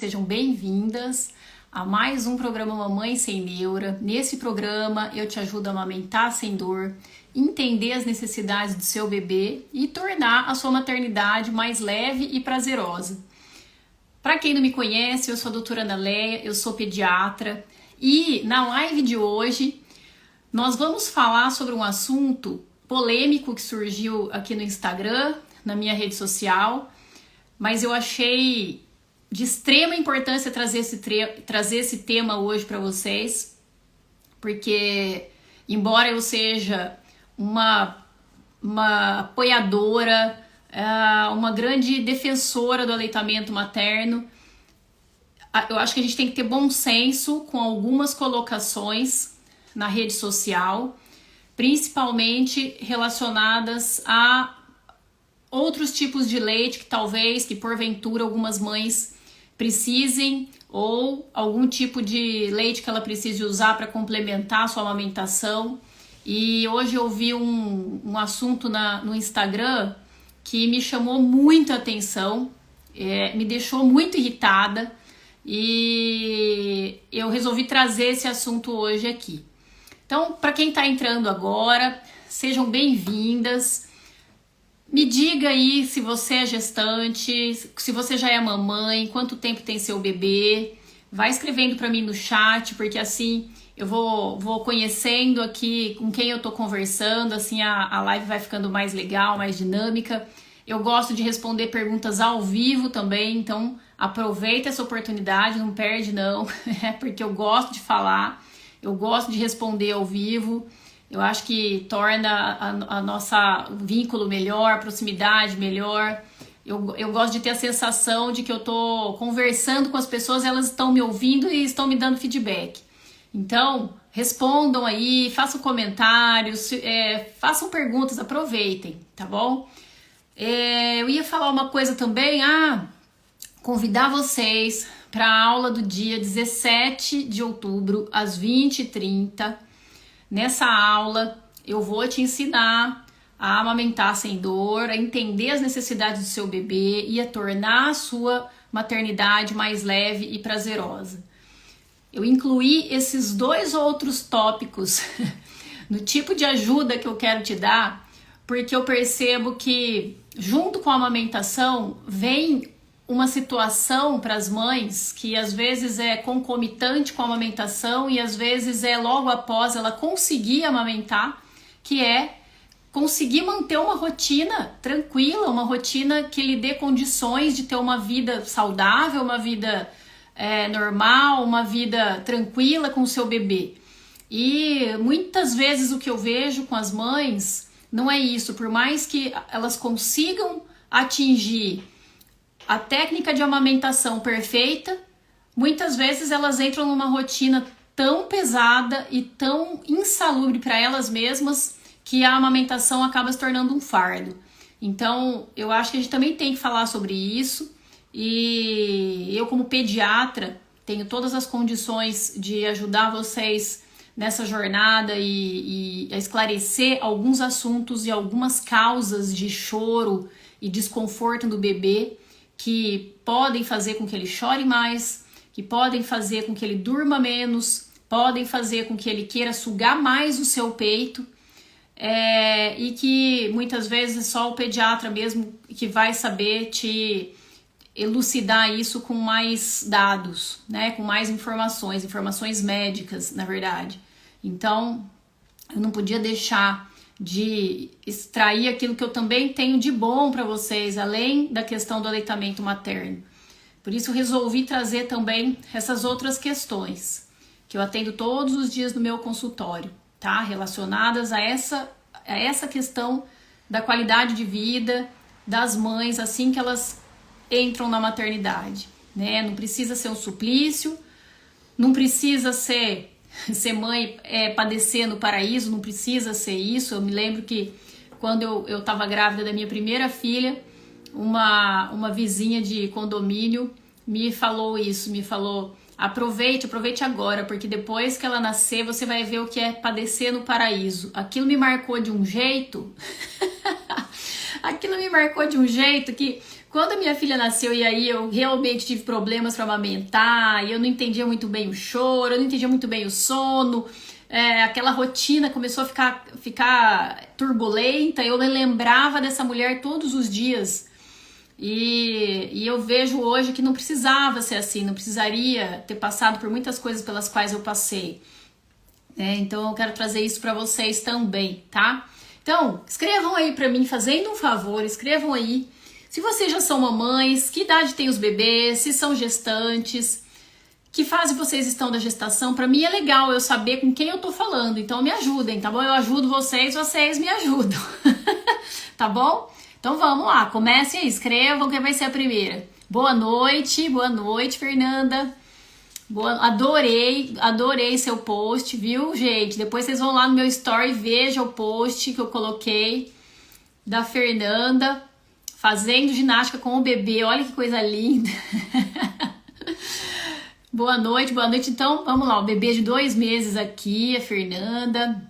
Sejam bem-vindas a mais um programa Mamãe Sem Neura. Nesse programa eu te ajudo a amamentar sem dor, entender as necessidades do seu bebê e tornar a sua maternidade mais leve e prazerosa. Para quem não me conhece, eu sou a doutora Ana Leia, eu sou pediatra e na live de hoje nós vamos falar sobre um assunto polêmico que surgiu aqui no Instagram, na minha rede social, mas eu achei de extrema importância trazer esse tema hoje para vocês, porque embora eu seja uma apoiadora, uma grande defensora do aleitamento materno, eu acho que a gente tem que ter bom senso com algumas colocações na rede social, principalmente relacionadas a outros tipos de leite que porventura algumas mães precisem, ou algum tipo de leite que ela precise usar para complementar a sua amamentação. E hoje eu vi um assunto no Instagram que me chamou muito a atenção, me deixou muito irritada e eu resolvi trazer esse assunto hoje aqui. Então, para quem está entrando agora, sejam bem-vindas. Me diga aí se você é gestante, se você já é mamãe, quanto tempo tem seu bebê. Vai escrevendo para mim no chat, porque assim eu vou conhecendo aqui com quem eu tô conversando, assim a live vai ficando mais legal, mais dinâmica. Eu gosto de responder perguntas ao vivo também, então aproveita essa oportunidade, não perde não, porque eu gosto de falar, eu gosto de responder ao vivo. Eu acho que torna a nossa vínculo melhor, a proximidade melhor. Eu gosto de ter a sensação de que eu tô conversando com as pessoas, elas estão me ouvindo e estão me dando feedback. Então, respondam aí, façam comentários, façam perguntas, aproveitem, tá bom? Eu ia falar uma coisa também, convidar vocês para a aula do dia 17 de outubro, às 20h30. Nessa aula, eu vou te ensinar a amamentar sem dor, a entender as necessidades do seu bebê e a tornar a sua maternidade mais leve e prazerosa. Eu incluí esses dois outros tópicos no tipo de ajuda que eu quero te dar, porque eu percebo que, junto com a amamentação, vem uma situação para as mães que às vezes é concomitante com a amamentação e às vezes é logo após ela conseguir amamentar, que é conseguir manter uma rotina tranquila, uma rotina que lhe dê condições de ter uma vida saudável, uma vida normal, uma vida tranquila com o seu bebê. E muitas vezes o que eu vejo com as mães não é isso, por mais que elas consigam atingir a técnica de amamentação perfeita, muitas vezes elas entram numa rotina tão pesada e tão insalubre para elas mesmas que a amamentação acaba se tornando um fardo. Então, eu acho que a gente também tem que falar sobre isso e eu, como pediatra, tenho todas as condições de ajudar vocês nessa jornada e a esclarecer alguns assuntos e algumas causas de choro e desconforto do bebê que podem fazer com que ele chore mais, que podem fazer com que ele durma menos, podem fazer com que ele queira sugar mais o seu peito, e que muitas vezes só o pediatra mesmo que vai saber te elucidar isso com mais dados, né, com mais informações médicas, na verdade. Então, eu não podia deixar de extrair aquilo que eu também tenho de bom para vocês, além da questão do aleitamento materno. Por isso eu resolvi trazer também essas outras questões que eu atendo todos os dias no meu consultório, tá? Relacionadas a essa questão da qualidade de vida das mães assim que elas entram na maternidade, né? Não precisa ser um suplício, não precisa ser mãe padecer no paraíso, não precisa ser isso. Eu me lembro que quando eu estava grávida da minha primeira filha, uma vizinha de condomínio me falou isso, me falou: aproveite agora, porque depois que ela nascer você vai ver o que é padecer no paraíso. Aquilo me marcou de um jeito, que Quando a minha filha nasceu e aí eu realmente tive problemas para amamentar, e eu não entendia muito bem o choro, eu não entendia muito bem o sono, aquela rotina começou a ficar turbulenta, eu me lembrava dessa mulher todos os dias. E eu vejo hoje que não precisava ser assim, não precisaria ter passado por muitas coisas pelas quais eu passei. Então eu quero trazer isso para vocês também, tá? Então, escrevam aí para mim, fazendo um favor, escrevam aí. Se vocês já são mamães, que idade tem os bebês, se são gestantes, que fase vocês estão da gestação. Para mim é legal eu saber com quem eu tô falando, então me ajudem, tá bom? Eu ajudo vocês, vocês me ajudam, tá bom? Então vamos lá, comecem aí, escrevam quem vai ser a primeira. Boa noite, Fernanda. Adorei seu post, viu, gente? Depois vocês vão lá no meu story e vejam o post que eu coloquei da Fernanda fazendo ginástica com o bebê. Olha que coisa linda. Boa noite. Então, vamos lá, o bebê de 2 meses aqui, a Fernanda.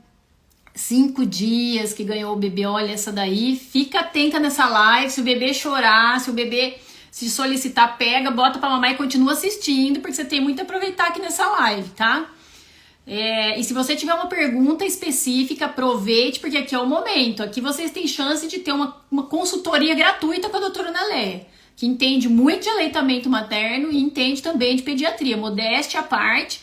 5 dias que ganhou o bebê, olha essa daí. Fica atenta nessa live, se o bebê chorar, se o bebê se solicitar, pega, bota pra mamãe e continua assistindo, porque você tem muito a aproveitar aqui nessa live, tá? E se você tiver uma pergunta específica, aproveite, porque aqui é o momento. Aqui vocês têm chance de ter uma consultoria gratuita com a doutora Ana Léa, que entende muito de aleitamento materno e entende também de pediatria. Modéstia à parte,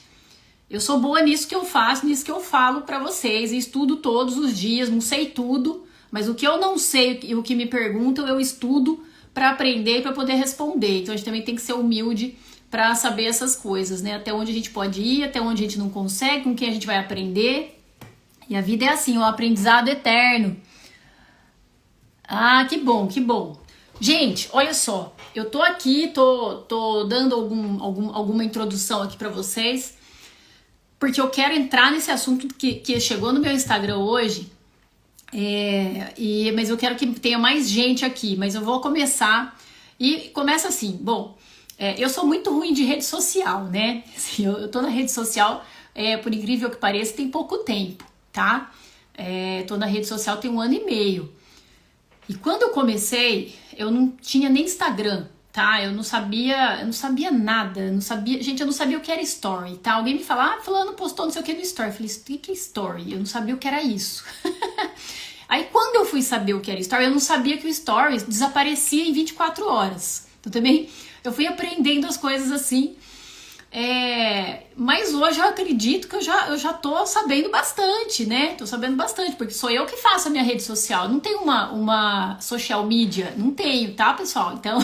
eu sou boa nisso que eu faço, nisso que eu falo pra vocês, e estudo todos os dias, não sei tudo, mas o que eu não sei e o que me perguntam, eu estudo para aprender e para poder responder. Então a gente também tem que ser humilde para saber essas coisas, né? Até onde a gente pode ir, até onde a gente não consegue, com quem a gente vai aprender. E a vida é assim, um aprendizado eterno. Ah, que bom, que bom. Gente, olha só, eu tô aqui, tô dando alguma introdução aqui para vocês, porque eu quero entrar nesse assunto que chegou no meu Instagram hoje. Mas eu quero que tenha mais gente aqui, mas eu vou começar e começa assim. Bom, eu sou muito ruim de rede social, né? Assim, eu tô na rede social, por incrível que pareça, tem pouco tempo, tá? Tô na rede social tem 1 ano e meio. E quando eu comecei, eu não tinha nem Instagram, tá? Eu não sabia nada, gente, eu não sabia o que era story, tá? Alguém me fala, fulano postou não sei o que no story. Eu falei, o que é story? Eu não sabia o que era isso. Aí quando eu fui saber o que era story, eu não sabia que o stories desaparecia em 24 horas. Então também eu fui aprendendo as coisas assim. Mas hoje eu acredito que eu já tô sabendo bastante, né? Tô sabendo bastante, porque sou eu que faço a minha rede social. Eu não tenho uma social media, não tenho, tá, pessoal? Então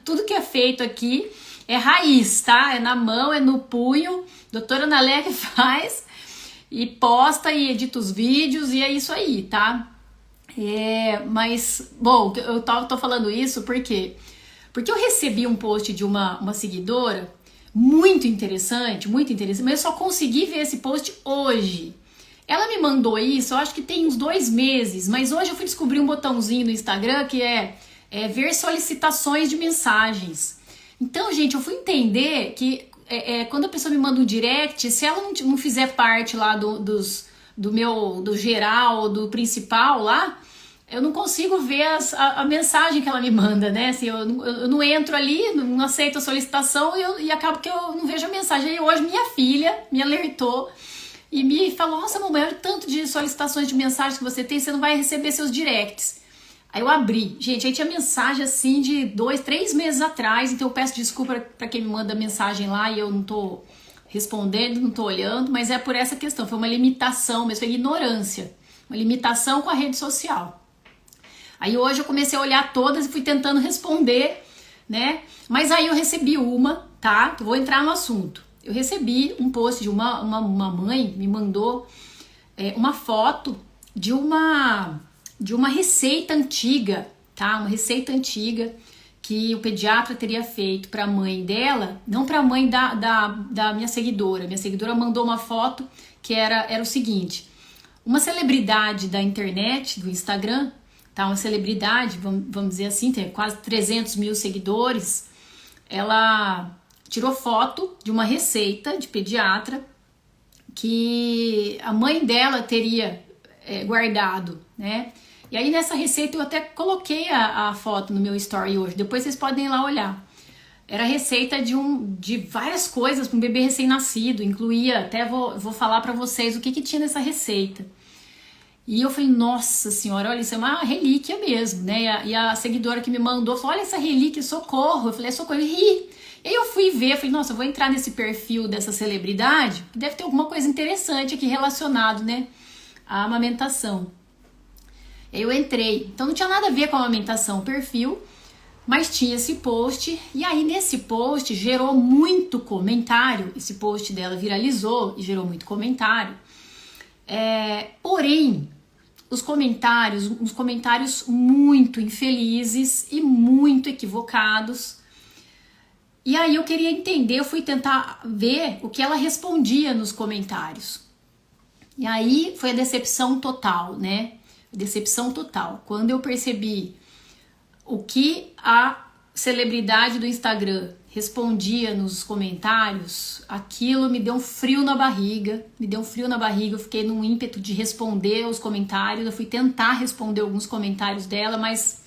tudo que é feito aqui é raiz, tá? É na mão, é no punho. Doutora Ana Léa que faz e posta e edita os vídeos e é isso aí, tá? Mas, bom, eu tô falando isso porque eu recebi um post de uma seguidora muito interessante, mas eu só consegui ver esse post hoje. Ela me mandou isso, eu acho que tem uns 2 meses, mas hoje eu fui descobrir um botãozinho no Instagram que é ver solicitações de mensagens. Então, gente, eu fui entender que quando a pessoa me manda um direct, se ela não fizer parte lá do geral, do principal lá, eu não consigo ver a mensagem que ela me manda, né? Assim, eu não entro ali, não aceito a solicitação e acabo que eu não vejo a mensagem. Aí hoje minha filha me alertou e me falou, nossa, mamãe, olha o tanto de solicitações de mensagem que você tem, você não vai receber seus directs. Aí eu abri. Gente, aí tinha mensagem assim de 2, 3 meses atrás, então eu peço desculpa pra quem me manda mensagem lá e eu não tô respondendo, não tô olhando, mas é por essa questão, foi uma limitação, mas foi ignorância, uma limitação com a rede social. Aí hoje eu comecei a olhar todas e fui tentando responder, né? Mas aí eu recebi tá? Eu vou entrar no assunto. Eu recebi um post de uma mãe, me mandou uma foto de uma receita antiga, tá? Uma receita antiga que o pediatra teria feito para a mãe dela, não para a mãe da minha seguidora. Minha seguidora mandou uma foto que era o seguinte: uma celebridade da internet, do Instagram, tá? Uma celebridade, vamos dizer assim, tem quase 300 mil seguidores. Ela tirou foto de uma receita de pediatra que a mãe dela teria guardado, né? E aí nessa receita eu até coloquei a foto no meu story hoje, depois vocês podem ir lá olhar. Era receita de várias coisas para um bebê recém-nascido, incluía, até vou falar para vocês o que tinha nessa receita. E eu falei, nossa senhora, olha, isso é uma relíquia mesmo, né? E a seguidora que me mandou falou, olha essa relíquia, socorro. Eu falei, socorro, eu ri. E aí eu fui ver, falei, nossa, eu vou entrar nesse perfil dessa celebridade, que deve ter alguma coisa interessante aqui relacionado, né, à amamentação. E aí eu entrei, então não tinha nada a ver com a amamentação, o perfil, mas tinha esse post, e aí nesse post gerou muito comentário, esse post dela viralizou e gerou muito comentário. Porém, uns comentários muito infelizes e muito equivocados. E aí eu queria entender, eu fui tentar ver o que ela respondia nos comentários. E aí foi a decepção total, né? Decepção total. Quando eu percebi o que a celebridade do Instagram respondia nos comentários, aquilo me deu um frio na barriga, eu fiquei num ímpeto de responder os comentários, eu fui tentar responder alguns comentários dela, mas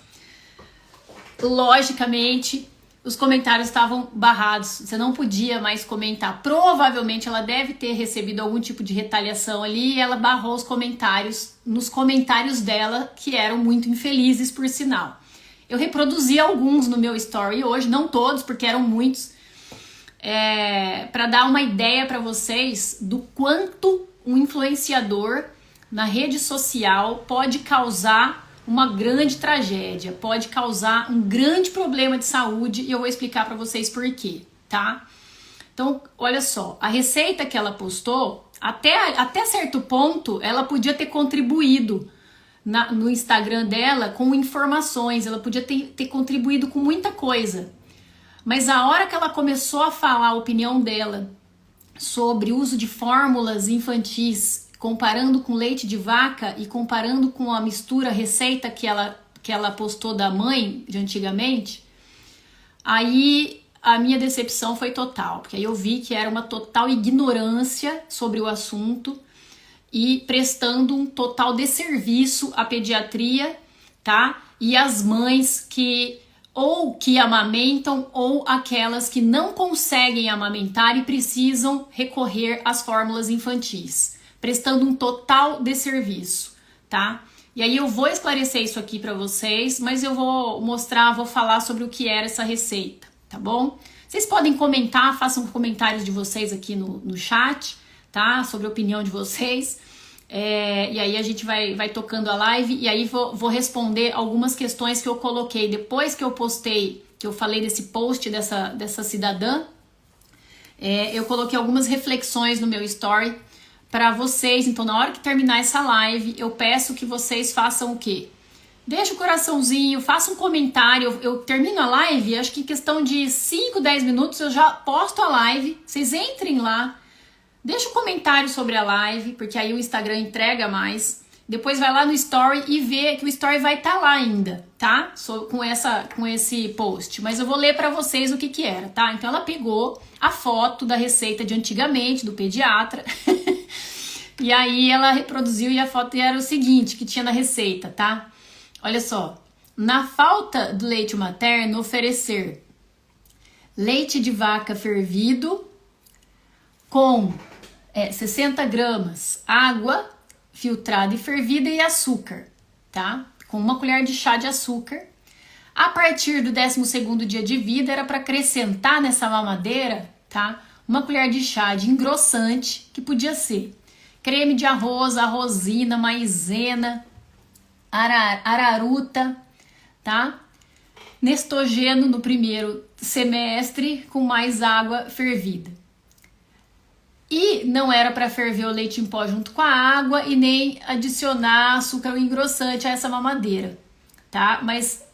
logicamente os comentários estavam barrados, você não podia mais comentar. Provavelmente ela deve ter recebido algum tipo de retaliação ali e ela barrou os comentários, nos comentários dela, que eram muito infelizes por sinal. Eu reproduzi alguns no meu story hoje, não todos, porque eram muitos, para dar uma ideia para vocês do quanto um influenciador na rede social pode causar uma grande tragédia, pode causar um grande problema de saúde, e eu vou explicar para vocês por quê, tá? Então, olha só, a receita que ela postou, até certo ponto, ela podia ter contribuído no Instagram dela com informações, ela podia ter contribuído com muita coisa. Mas a hora que ela começou a falar a opinião dela sobre o uso de fórmulas infantis, comparando com leite de vaca e comparando com a mistura, receita que ela postou da mãe de antigamente, aí a minha decepção foi total, porque aí eu vi que era uma total ignorância sobre o assunto e prestando um total desserviço à pediatria, tá? E às mães que amamentam ou aquelas que não conseguem amamentar e precisam recorrer às fórmulas infantis, prestando um total desserviço, tá? E aí eu vou esclarecer isso aqui para vocês, mas eu vou falar sobre o que era essa receita, tá bom? Vocês podem comentar, façam comentários de vocês aqui no chat, tá? Sobre a opinião de vocês. E aí a gente vai tocando a live e aí vou responder algumas questões que eu coloquei depois que eu postei, que eu falei desse post dessa cidadã. Eu coloquei algumas reflexões no meu story para vocês. Então na hora que terminar essa live eu peço que vocês façam o quê? Deixa o coraçãozinho, faça um comentário. Eu termino a live, acho que em questão de 5, 10 minutos eu já posto a live. Vocês entrem lá, deixa um comentário sobre a live, porque aí o Instagram entrega mais. Depois vai lá no story e vê que o story vai estar lá ainda, tá? Com esse post. Mas eu vou ler pra vocês o que era, tá? Então ela pegou a foto da receita de antigamente, do pediatra. E aí ela reproduziu e a foto era o seguinte, que tinha na receita, tá? Olha só. Na falta do leite materno, oferecer leite de vaca fervido com 60 gramas, água filtrada e fervida e açúcar, tá? Com uma colher de chá de açúcar. A partir do 12º dia de vida, era para acrescentar nessa mamadeira, tá? Uma colher de chá de engrossante, que podia ser creme de arroz, arrozina, maizena, araruta, tá? Nestogeno no primeiro semestre, com mais água fervida. E não era para ferver o leite em pó junto com a água e nem adicionar açúcar ou engrossante a essa mamadeira, tá? Mas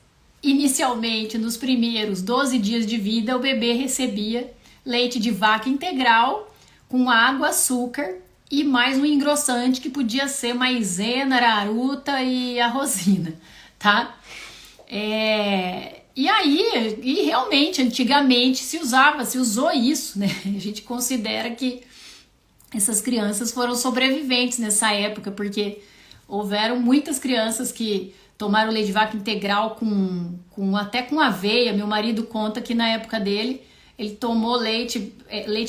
inicialmente, nos primeiros 12 dias de vida, o bebê recebia leite de vaca integral com água, açúcar e mais um engrossante que podia ser maizena, araruta e arrozina, tá? E aí, realmente, antigamente se usou isso, né? A gente considera que essas crianças foram sobreviventes nessa época, porque houveram muitas crianças que tomar o leite de vaca integral até com aveia. Meu marido conta que na época dele, ele tomou leite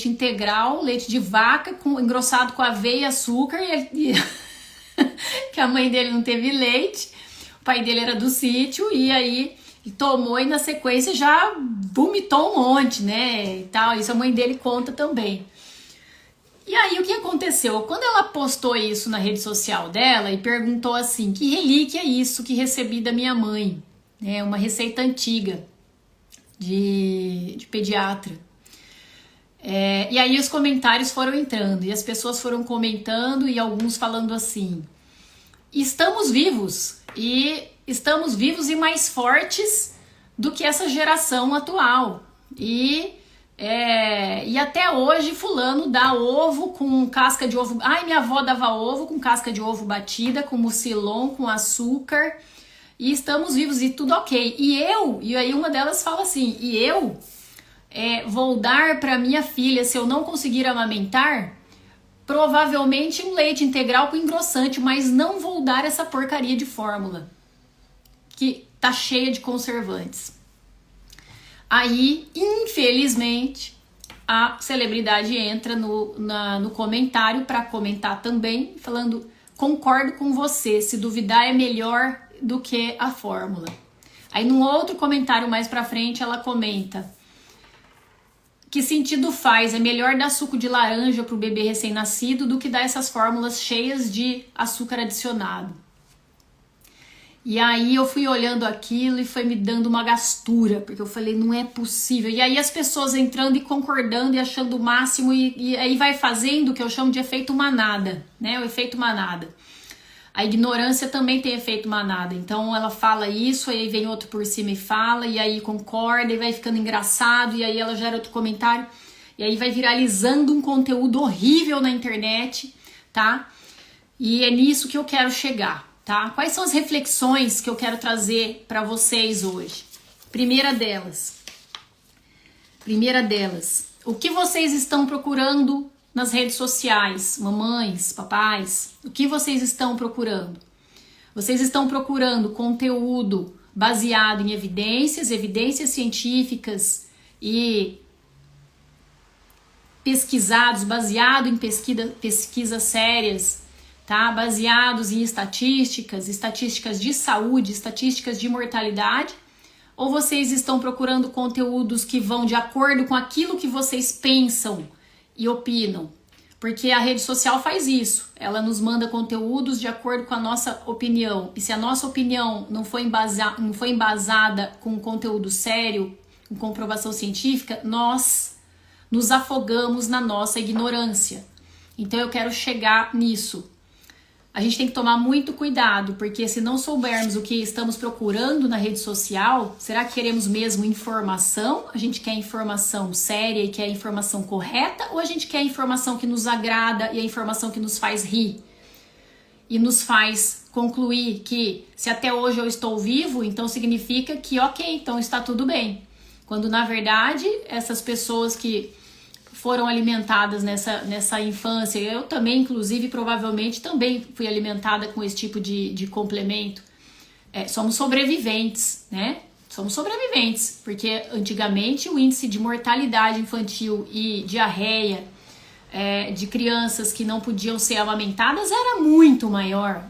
integral, leite de vaca, engrossado com aveia e açúcar, que a mãe dele não teve leite, o pai dele era do sítio, e aí ele tomou e na sequência já vomitou um monte, né, e tal. Isso a mãe dele conta também. E aí o que aconteceu? Quando ela postou isso na rede social dela e perguntou assim, que relíquia é isso que recebi da minha mãe? É uma receita antiga de pediatra. E aí os comentários foram entrando e as pessoas foram comentando e alguns falando assim, estamos vivos e mais fortes do que essa geração atual. E até hoje fulano dá ovo com casca de ovo. Ai, minha avó dava ovo com casca de ovo batida, com mucilon, com açúcar. E estamos vivos e tudo ok. E aí uma delas fala assim, vou dar para minha filha, se eu não conseguir amamentar, provavelmente um leite integral com engrossante, mas não vou dar essa porcaria de fórmula, que tá cheia de conservantes. Aí, infelizmente, a celebridade entra no comentário para comentar também, falando, concordo com você, se duvidar é melhor do que a fórmula. Aí, num outro comentário mais pra frente, ela comenta, que sentido faz? É melhor dar suco de laranja pro bebê recém-nascido do que dar essas fórmulas cheias de açúcar adicionado. E aí eu fui olhando aquilo e foi me dando uma gastura, porque eu falei, não é possível. E aí as pessoas entrando e concordando e achando o máximo, e aí vai fazendo o que eu chamo de efeito manada, né? O efeito manada. A ignorância também tem efeito manada. Então ela fala isso, aí vem outro por cima e fala, e aí concorda, e vai ficando engraçado, e aí ela gera outro comentário, e aí vai viralizando um conteúdo horrível na internet, tá? E é nisso que eu quero chegar. Tá? Quais são as reflexões que eu quero trazer para vocês hoje? Primeira delas, o que vocês estão procurando nas redes sociais, mamães, papais? O que vocês estão procurando? Vocês estão procurando conteúdo baseado em evidências científicas e pesquisados, baseado em pesquisas sérias, tá? Baseados em estatísticas de saúde, estatísticas de mortalidade, ou vocês estão procurando conteúdos que vão de acordo com aquilo que vocês pensam e opinam? Porque a rede social faz isso, ela nos manda conteúdos de acordo com a nossa opinião, e se a nossa opinião não foi embasada com conteúdo sério, com comprovação científica, nós nos afogamos na nossa ignorância. Então eu quero chegar nisso. A gente tem que tomar muito cuidado, porque se não soubermos o que estamos procurando na rede social, será que queremos mesmo informação? A gente quer informação séria e quer informação correta? Ou a gente quer informação que nos agrada e a informação que nos faz rir? E nos faz concluir que se até hoje eu estou vivo, então significa que ok, então está tudo bem. Quando na verdade essas pessoas que foram alimentadas nessa infância, eu também, inclusive, provavelmente também fui alimentada com esse tipo de complemento. Somos sobreviventes, né? Somos sobreviventes, porque antigamente o índice de mortalidade infantil e diarreia de crianças que não podiam ser amamentadas era muito maior,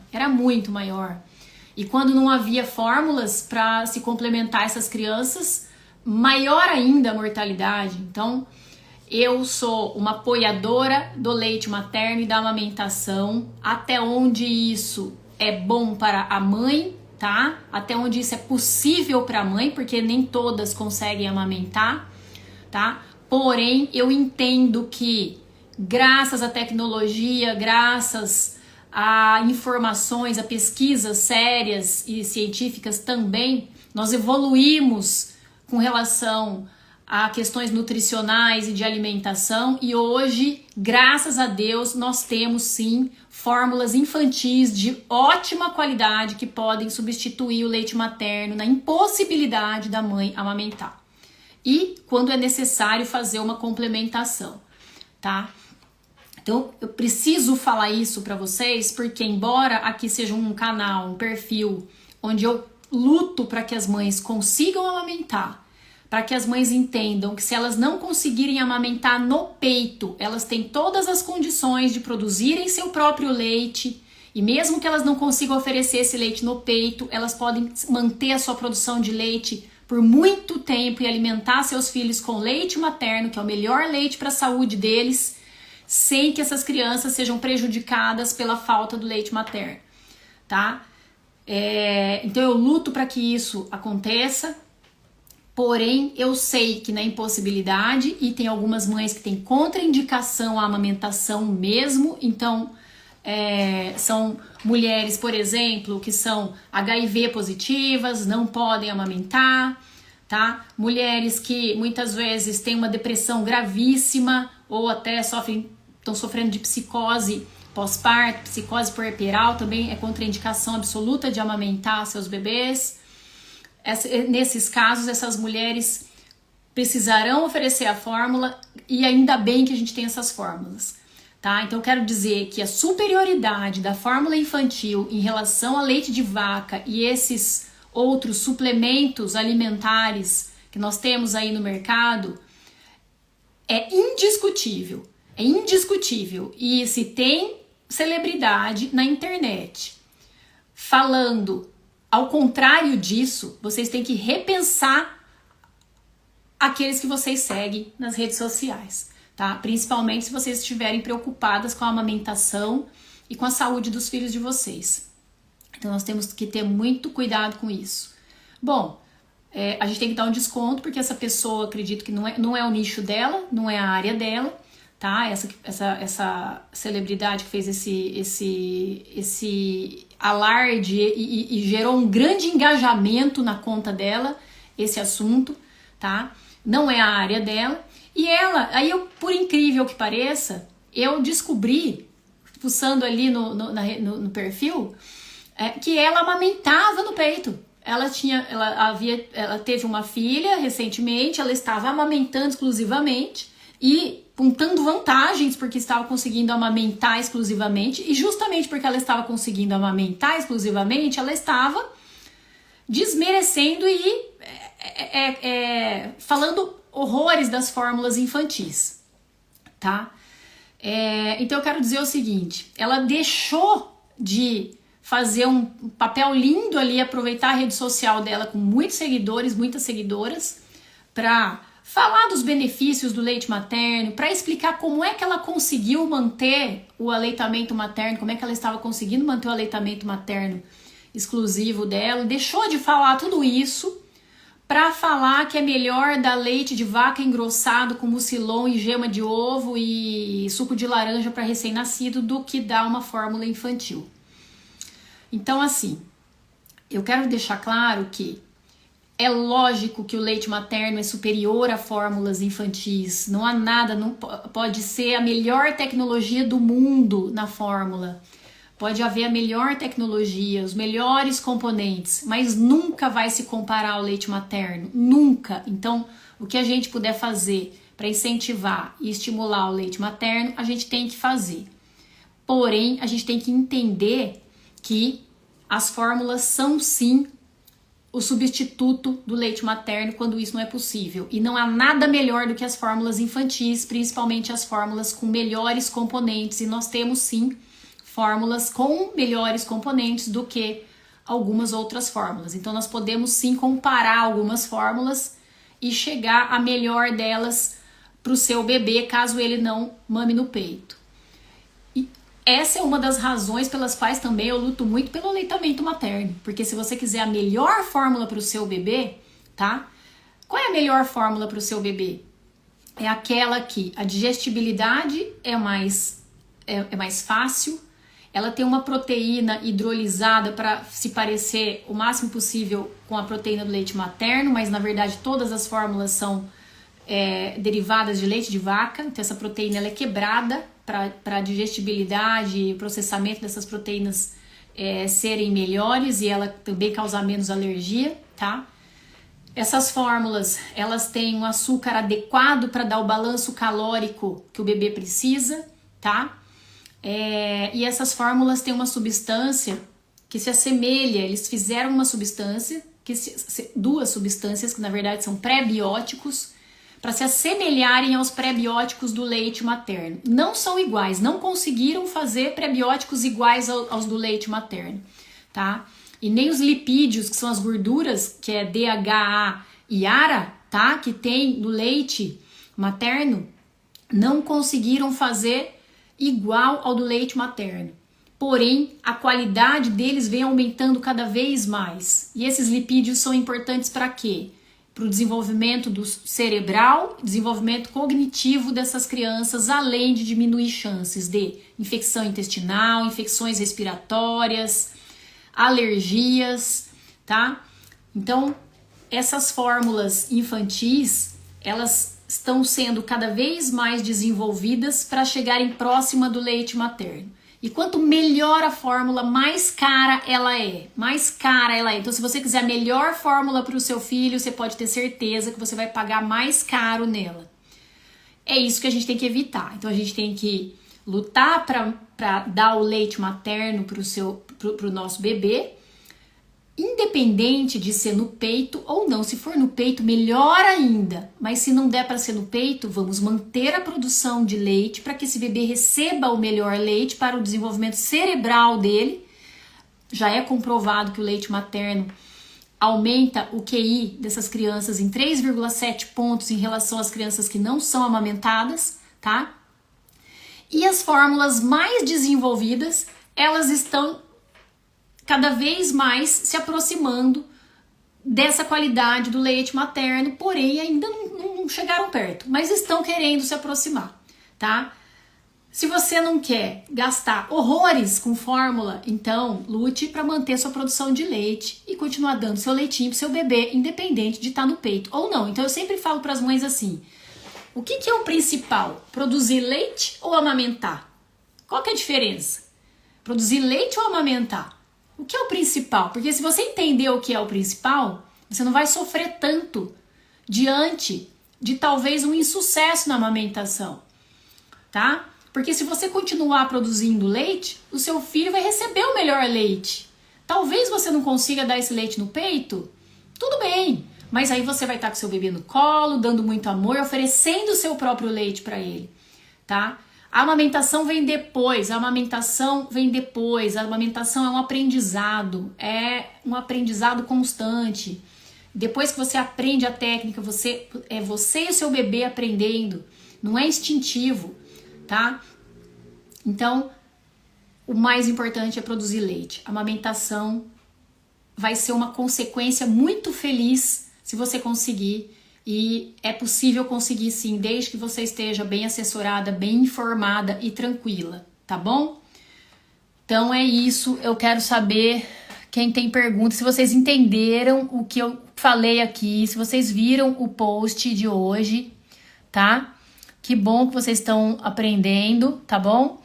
E quando não havia fórmulas para se complementar essas crianças, maior ainda a mortalidade. Então, eu sou uma apoiadora do leite materno e da amamentação, até onde isso é bom para a mãe, tá? Até onde isso é possível para a mãe, porque nem todas conseguem amamentar, tá? Porém, eu entendo que graças à tecnologia, graças a informações, a pesquisas sérias e científicas também, nós evoluímos com relação a questões nutricionais e de alimentação, e hoje, graças a Deus, nós temos sim fórmulas infantis de ótima qualidade que podem substituir o leite materno na impossibilidade da mãe amamentar. E quando é necessário fazer uma complementação, tá? Então, eu preciso falar isso para vocês, porque embora aqui seja um canal, um perfil onde eu luto para que as mães consigam amamentar, para que as mães entendam que se elas não conseguirem amamentar no peito, elas têm todas as condições de produzirem seu próprio leite, e mesmo que elas não consigam oferecer esse leite no peito, elas podem manter a sua produção de leite por muito tempo e alimentar seus filhos com leite materno, que é o melhor leite para a saúde deles, sem que essas crianças sejam prejudicadas pela falta do leite materno, tá? Então eu luto para que isso aconteça, porém eu sei que na impossibilidade, e tem algumas mães que têm contraindicação à amamentação mesmo, então são mulheres, por exemplo, que são HIV positivas, não podem amamentar, tá? Mulheres que muitas vezes têm uma depressão gravíssima ou até estão sofrendo de psicose pós-parto, psicose puerperal, também é contraindicação absoluta de amamentar seus bebês. Nesses casos, essas mulheres precisarão oferecer a fórmula, e ainda bem que a gente tem essas fórmulas, tá? Então eu quero dizer que a superioridade da fórmula infantil em relação ao leite de vaca e esses outros suplementos alimentares que nós temos aí no mercado é indiscutível. É indiscutível. E se tem celebridade na internet falando ao contrário disso, vocês têm que repensar aqueles que vocês seguem nas redes sociais, tá? Principalmente se vocês estiverem preocupadas com a amamentação e com a saúde dos filhos de vocês. Então nós temos que ter muito cuidado com isso. Bom, a gente tem que dar um desconto porque essa pessoa, acredito que não é o nicho dela, não é a área dela, tá? Essa celebridade que fez esse alarde e gerou um grande engajamento na conta dela, esse assunto, tá? Não é a área dela. E ela, aí eu, por incrível que pareça, eu descobri, fuçando ali no perfil, que ela amamentava no peito. Ela teve uma filha recentemente, ela estava amamentando exclusivamente e juntando vantagens porque estava conseguindo amamentar exclusivamente, e justamente porque ela estava conseguindo amamentar exclusivamente, ela estava desmerecendo e falando horrores das fórmulas infantis, tá? Então eu quero dizer o seguinte, ela deixou de fazer um papel lindo ali, aproveitar a rede social dela com muitos seguidores, muitas seguidoras, para falar dos benefícios do leite materno, para explicar como é que ela conseguiu manter o aleitamento materno, como é que ela estava conseguindo manter o aleitamento materno exclusivo dela. Deixou de falar tudo isso para falar que é melhor dar leite de vaca engrossado com mucilon e gema de ovo e suco de laranja para recém-nascido do que dar uma fórmula infantil. Então, assim, eu quero deixar claro que é lógico que o leite materno é superior a fórmulas infantis. Não há nada, não pode ser a melhor tecnologia do mundo na fórmula. Pode haver a melhor tecnologia, os melhores componentes, mas nunca vai se comparar ao leite materno. Nunca. Então, o que a gente puder fazer para incentivar e estimular o leite materno, a gente tem que fazer. Porém, a gente tem que entender que as fórmulas são sim o substituto do leite materno quando isso não é possível. E não há nada melhor do que as fórmulas infantis, principalmente as fórmulas com melhores componentes. E nós temos sim fórmulas com melhores componentes do que algumas outras fórmulas. Então nós podemos sim comparar algumas fórmulas e chegar a melhor delas para o seu bebê, caso ele não mame no peito. Essa é uma das razões pelas quais também eu luto muito pelo aleitamento materno. Porque se você quiser a melhor fórmula para o seu bebê, tá? Qual é a melhor fórmula para o seu bebê? É aquela que a digestibilidade é mais fácil, ela tem uma proteína hidrolisada para se parecer o máximo possível com a proteína do leite materno, mas na verdade todas as fórmulas são derivadas de leite de vaca, então essa proteína ela é quebrada para a digestibilidade e processamento dessas proteínas serem melhores e ela também causar menos alergia, tá? Essas fórmulas, elas têm um açúcar adequado para dar o balanço calórico que o bebê precisa, tá? E essas fórmulas têm uma substância que se assemelha, eles fizeram uma substância, duas substâncias que na verdade são pré-bióticos, para se assemelharem aos pré-bióticos do leite materno. Não são iguais, não conseguiram fazer pré-bióticos iguais aos do leite materno, tá? E nem os lipídios, que são as gorduras, que é DHA e ARA, tá? Que tem no leite materno, não conseguiram fazer igual ao do leite materno. Porém, a qualidade deles vem aumentando cada vez mais. E esses lipídios são importantes para quê? Para o desenvolvimento do cerebral, desenvolvimento cognitivo dessas crianças, além de diminuir chances de infecção intestinal, infecções respiratórias, alergias, tá? Então, essas fórmulas infantis, elas estão sendo cada vez mais desenvolvidas para chegarem próxima do leite materno. E quanto melhor a fórmula, mais cara ela é. Mais cara ela é. Então, se você quiser a melhor fórmula para o seu filho, você pode ter certeza que você vai pagar mais caro nela. É isso que a gente tem que evitar. Então, a gente tem que lutar para dar o leite materno para o nosso bebê, independente de ser no peito ou não. Se for no peito, melhor ainda. Mas se não der para ser no peito, vamos manter a produção de leite para que esse bebê receba o melhor leite para o desenvolvimento cerebral dele. Já é comprovado que o leite materno aumenta o QI dessas crianças em 3,7 pontos em relação às crianças que não são amamentadas, tá? E as fórmulas mais desenvolvidas, elas estão cada vez mais se aproximando dessa qualidade do leite materno, porém ainda não chegaram perto, mas estão querendo se aproximar, tá? Se você não quer gastar horrores com fórmula, então lute para manter sua produção de leite e continuar dando seu leitinho pro seu bebê, independente de estar no peito ou não. Então eu sempre falo para as mães assim, o que é o principal? Produzir leite ou amamentar? Qual que é a diferença? Produzir leite ou amamentar? O que é o principal? Porque se você entender o que é o principal, você não vai sofrer tanto diante de talvez um insucesso na amamentação, tá? Porque se você continuar produzindo leite, o seu filho vai receber o melhor leite. Talvez você não consiga dar esse leite no peito, tudo bem, mas aí você vai estar com seu bebê no colo, dando muito amor, oferecendo o seu próprio leite para ele, tá? A amamentação vem depois, a amamentação é um aprendizado constante. Depois que você aprende a técnica, você e o seu bebê aprendendo, não é instintivo, tá? Então, o mais importante é produzir leite. A amamentação vai ser uma consequência muito feliz se você conseguir. E é possível conseguir sim, desde que você esteja bem assessorada, bem informada e tranquila, tá bom? Então é isso, eu quero saber quem tem perguntas, se vocês entenderam o que eu falei aqui, se vocês viram o post de hoje, tá? Que bom que vocês estão aprendendo, tá bom?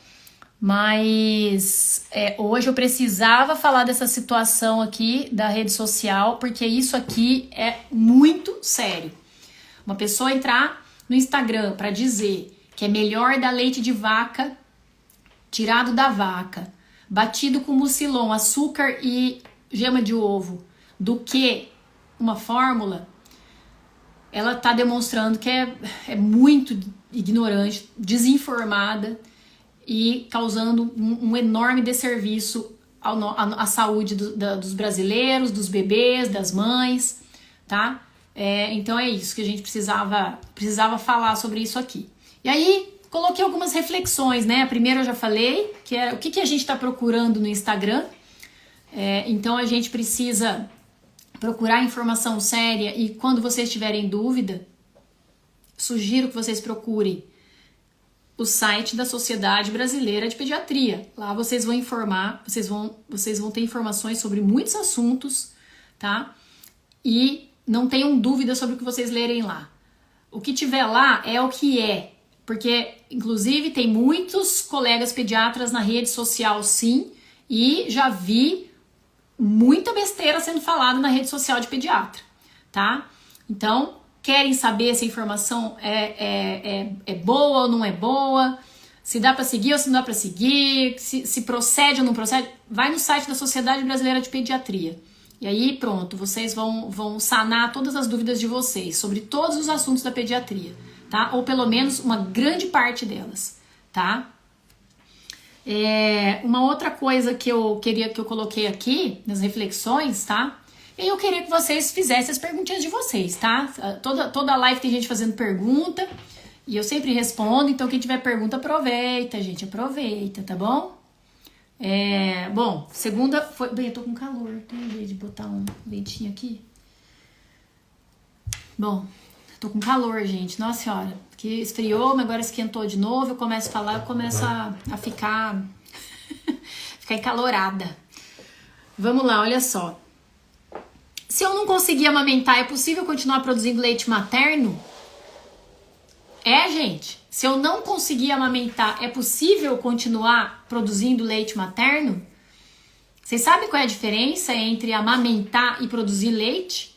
Mas hoje eu precisava falar dessa situação aqui da rede social, porque isso aqui é muito sério. Uma pessoa entrar no Instagram para dizer que é melhor dar leite de vaca tirado da vaca, batido com mucilon, açúcar e gema de ovo, do que uma fórmula, ela está demonstrando que é muito ignorante, desinformada e causando um enorme desserviço à saúde dos brasileiros, dos bebês, das mães, tá? Então é isso que a gente precisava falar sobre isso aqui. E aí, coloquei algumas reflexões, né? A primeira eu já falei, que é o que a gente está procurando no Instagram. Então a gente precisa procurar informação séria e quando vocês tiverem dúvida, sugiro que vocês procurem o site da Sociedade Brasileira de Pediatria. Lá vocês vão informar, vocês vão ter informações sobre muitos assuntos, tá? E não tenham dúvida sobre o que vocês lerem lá. O que tiver lá é o que é. Porque, inclusive, tem muitos colegas pediatras na rede social, sim. E já vi muita besteira sendo falada na rede social de pediatra, tá? Então, querem saber se a informação é boa ou não é boa? se dá para seguir ou se não dá para seguir, se procede ou não procede, vai no site da Sociedade Brasileira de Pediatria. E aí, pronto, vocês vão sanar todas as dúvidas de vocês sobre todos os assuntos da pediatria, tá? Ou pelo menos uma grande parte delas, tá? Uma outra coisa que eu coloquei aqui nas reflexões, tá? E eu queria que vocês fizessem as perguntinhas de vocês, tá? Toda live tem gente fazendo pergunta e eu sempre respondo, então quem tiver pergunta aproveita, gente, aproveita, tá bom? Bom, segunda foi... Bem, eu tô com calor, tem jeito de botar um leitinho aqui? Bom, tô com calor, gente, nossa senhora, que esfriou, mas agora esquentou de novo, eu começo a falar, eu começo a ficar encalorada. Vamos lá, olha só. Se eu não conseguir amamentar, é possível continuar produzindo leite materno? Gente, se eu não conseguir amamentar, é possível continuar produzindo leite materno? Vocês sabem qual é a diferença entre amamentar e produzir leite?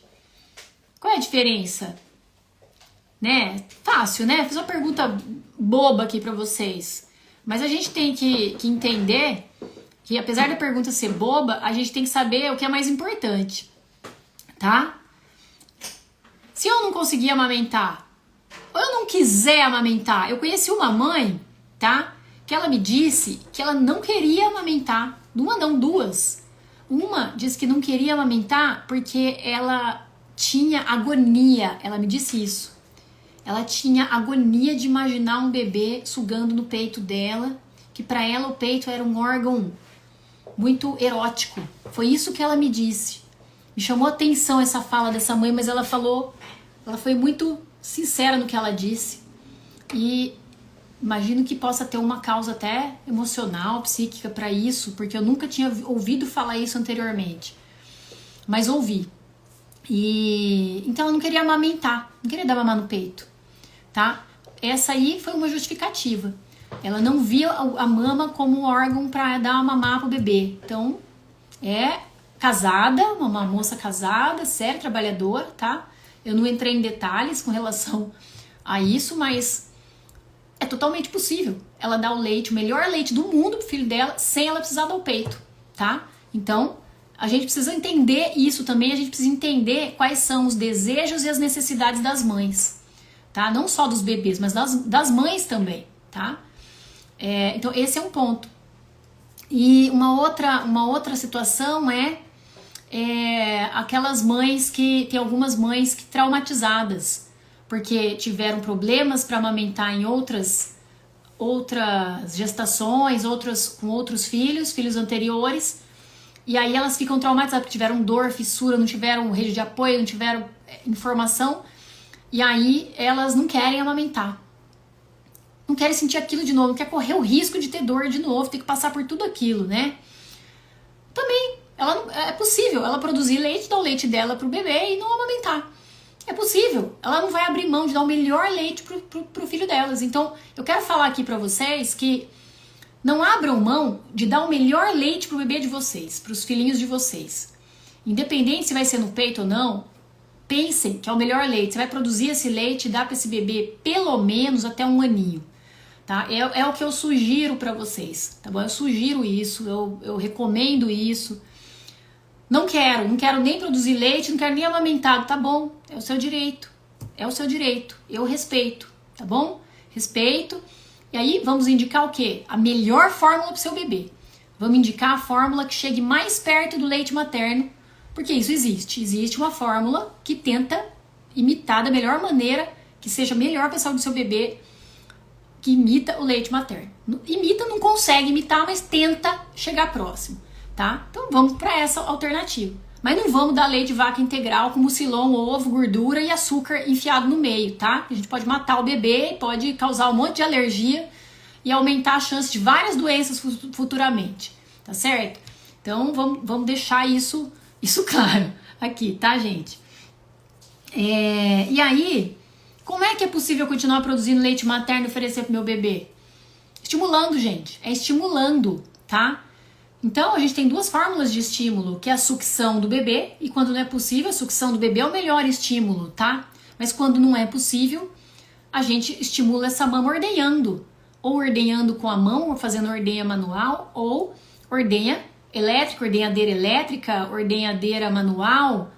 Qual é a diferença? Né? Fácil, né? Fiz uma pergunta boba aqui pra vocês. Mas a gente tem que entender que, apesar da pergunta ser boba, a gente tem que saber o que é mais importante, tá? Se eu não conseguir amamentar, ou eu não quiser amamentar, eu conheci uma mãe, tá? Que ela me disse que ela não queria amamentar. Uma não, duas. Uma disse que não queria amamentar porque ela tinha agonia. Ela me disse isso. Ela tinha agonia de imaginar um bebê sugando no peito dela, que pra ela o peito era um órgão muito erótico. Foi isso que ela me disse. Me chamou a atenção essa fala dessa mãe, mas ela foi muito sincera no que ela disse. E imagino que possa ter uma causa até emocional, psíquica para isso, porque eu nunca tinha ouvido falar isso anteriormente. Mas ouvi. E então ela não queria amamentar, não queria dar mamar no peito, tá? Essa aí foi uma justificativa. Ela não via a mama como órgão para dar uma mamar pro bebê. Então, casada, uma moça casada, séria, trabalhadora, tá? Eu não entrei em detalhes com relação a isso, mas é totalmente possível ela dar o leite, o melhor leite do mundo pro filho dela, sem ela precisar dar o peito, tá? Então, a gente precisa entender isso também, a gente precisa entender quais são os desejos e as necessidades das mães, tá? Não só dos bebês, mas das mães também, tá? Então, esse é um ponto. E uma outra situação aquelas mães tem algumas mães que traumatizadas, porque tiveram problemas para amamentar em outras gestações, com outros filhos anteriores, e aí elas ficam traumatizadas, porque tiveram dor, fissura, não tiveram rede de apoio, não tiveram informação, e aí elas não querem amamentar. Não querem sentir aquilo de novo, não quer correr o risco de ter dor de novo, ter que passar por tudo aquilo, né? Também, é possível ela produzir leite, dar o leite dela pro bebê e não amamentar. É possível, ela não vai abrir mão de dar o melhor leite pro filho delas. Então, eu quero falar aqui pra vocês que não abram mão de dar o melhor leite pro bebê de vocês, pros filhinhos de vocês. Independente se vai ser no peito ou não, pensem que é o melhor leite. Você vai produzir esse leite e dar pra esse bebê pelo menos até 1 aninho. Tá? É o que eu sugiro pra vocês, tá bom? Eu sugiro isso, eu recomendo isso. Não quero nem produzir leite, não quero nem amamentar, tá bom? É o seu direito, eu respeito, tá bom? Respeito. E aí vamos indicar o quê? A melhor fórmula pro seu bebê. Vamos indicar a fórmula que chegue mais perto do leite materno, porque isso existe. Existe uma fórmula que tenta imitar da melhor maneira, que seja melhor para a saúde do seu bebê, que imita o leite materno. Imita, não consegue imitar, mas tenta chegar próximo, tá? Então vamos para essa alternativa. Mas não vamos dar leite de vaca integral com mucilon, ovo, gordura e açúcar enfiado no meio, tá? A gente pode matar o bebê, pode causar um monte de alergia e aumentar a chance de várias doenças futuramente, tá certo? Então vamos deixar isso claro aqui, tá, gente? E aí, como é que é possível continuar produzindo leite materno e oferecer pro meu bebê? Estimulando, gente. É estimulando, tá? Então, a gente tem 2 fórmulas de estímulo, que é a sucção do bebê, e quando não é possível, a sucção do bebê é o melhor estímulo, tá? Mas quando não é possível, a gente estimula essa mama ordenhando. ou ordenhando com a mão, ou fazendo ordenha manual, ou ordenha elétrica, ordenhadeira elétrica, ordenhadeira manual,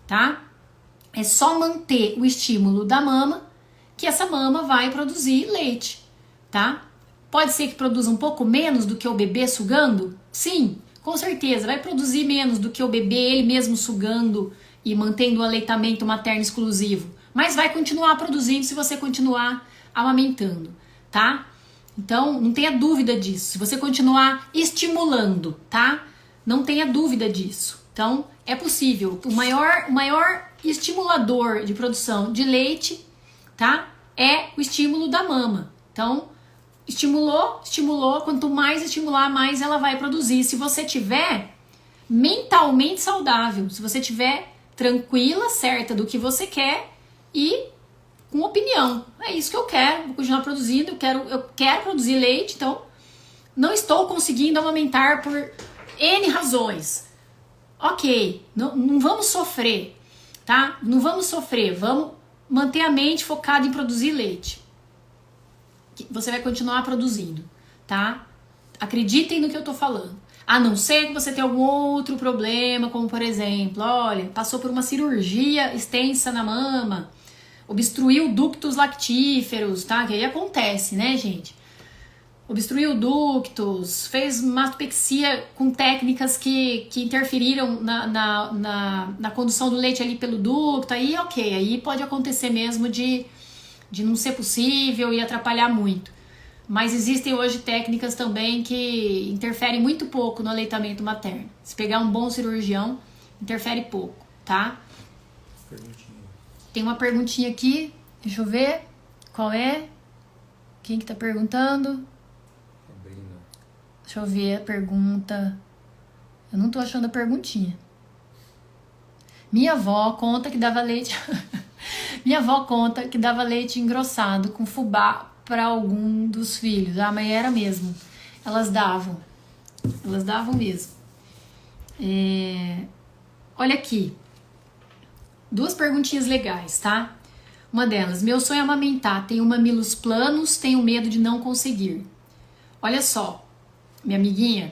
tá? É só manter o estímulo da mama que essa mama vai produzir leite, tá? Pode ser que produza um pouco menos do que o bebê sugando? Sim, com certeza, vai produzir menos do que o bebê, ele mesmo sugando e mantendo o aleitamento materno exclusivo, mas vai continuar produzindo se você continuar amamentando, tá? Então, não tenha dúvida disso. Se você continuar estimulando, tá? Não tenha dúvida disso. Então, é possível. O maior estimulador de produção de leite, tá? É o estímulo da mama. Então, estimulou, quanto mais estimular, mais ela vai produzir. Se você tiver mentalmente saudável, se você tiver tranquila, certa do que você quer e com opinião. É isso que eu quero, vou continuar produzindo, eu quero produzir leite, então não estou conseguindo amamentar por N razões. Ok, não vamos sofrer, tá? Não vamos sofrer, vamos manter a mente focada em produzir leite. Você vai continuar produzindo, tá? Acreditem no que eu tô falando. A não ser que você tenha algum outro problema, como por exemplo, olha, passou por uma cirurgia extensa na mama, obstruiu ductos lactíferos, tá? Que aí acontece, né, gente? Obstruiu ductos, fez mastopexia com técnicas que interferiram na condução do leite ali pelo ducto, aí ok, aí pode acontecer mesmo de não ser possível e atrapalhar muito. Mas existem hoje técnicas também que interferem muito pouco no aleitamento materno. Se pegar um bom cirurgião, interfere pouco, tá? Tem uma perguntinha aqui, deixa eu ver qual é. Quem que tá perguntando? Sabrina. Deixa eu ver a pergunta. Eu não tô achando a perguntinha. Minha avó conta que dava leite... Minha avó conta que dava leite engrossado com fubá para algum dos filhos. Ah, mas era mesmo. Elas davam mesmo. Olha aqui. 2 perguntinhas legais, tá? Uma delas, meu sonho é amamentar. Tenho mamilos planos, tenho medo de não conseguir. Olha só, minha amiguinha.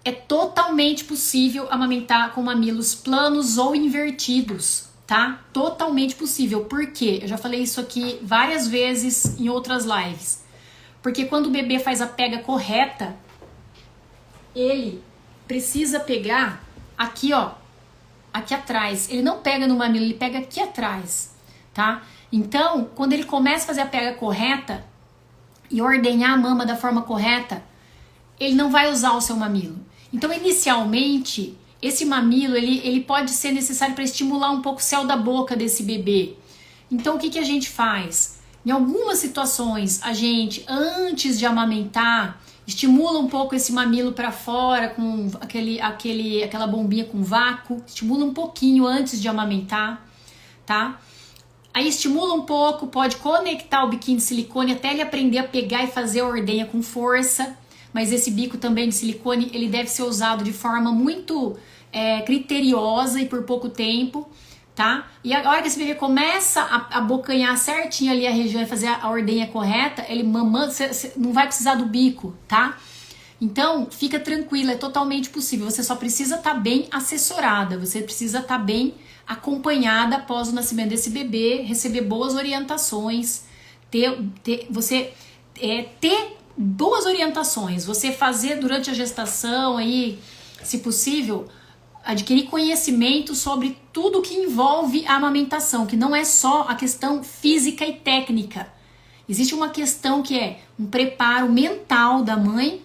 É totalmente possível amamentar com mamilos planos ou invertidos, tá? Totalmente possível. Por quê? Eu já falei isso aqui várias vezes em outras lives. Porque quando o bebê faz a pega correta, ele precisa pegar aqui, ó, aqui atrás. Ele não pega no mamilo, ele pega aqui atrás, tá? Então, quando ele começa a fazer a pega correta e ordenhar a mama da forma correta, ele não vai usar o seu mamilo. Então, inicialmente, esse mamilo, ele pode ser necessário para estimular um pouco o céu da boca desse bebê. Então, o que a gente faz? Em algumas situações, a gente, antes de amamentar, estimula um pouco esse mamilo para fora com aquela bombinha com vácuo, estimula um pouquinho antes de amamentar, tá? Aí estimula um pouco, pode conectar o biquinho de silicone até ele aprender a pegar e fazer a ordenha com força, mas esse bico também de silicone, ele deve ser usado de forma muito criteriosa e por pouco tempo, tá? E a hora que esse bebê começa a abocanhar certinho ali a região e fazer a ordenha correta, ele mamando, você não vai precisar do bico, tá? Então, fica tranquila, é totalmente possível. Você só precisa estar bem assessorada, você precisa estar bem acompanhada após o nascimento desse bebê, receber boas orientações, ter boas orientações, você fazer durante a gestação aí, se possível, adquirir conhecimento sobre tudo que envolve a amamentação, que não é só a questão física e técnica. Existe uma questão que é um preparo mental da mãe,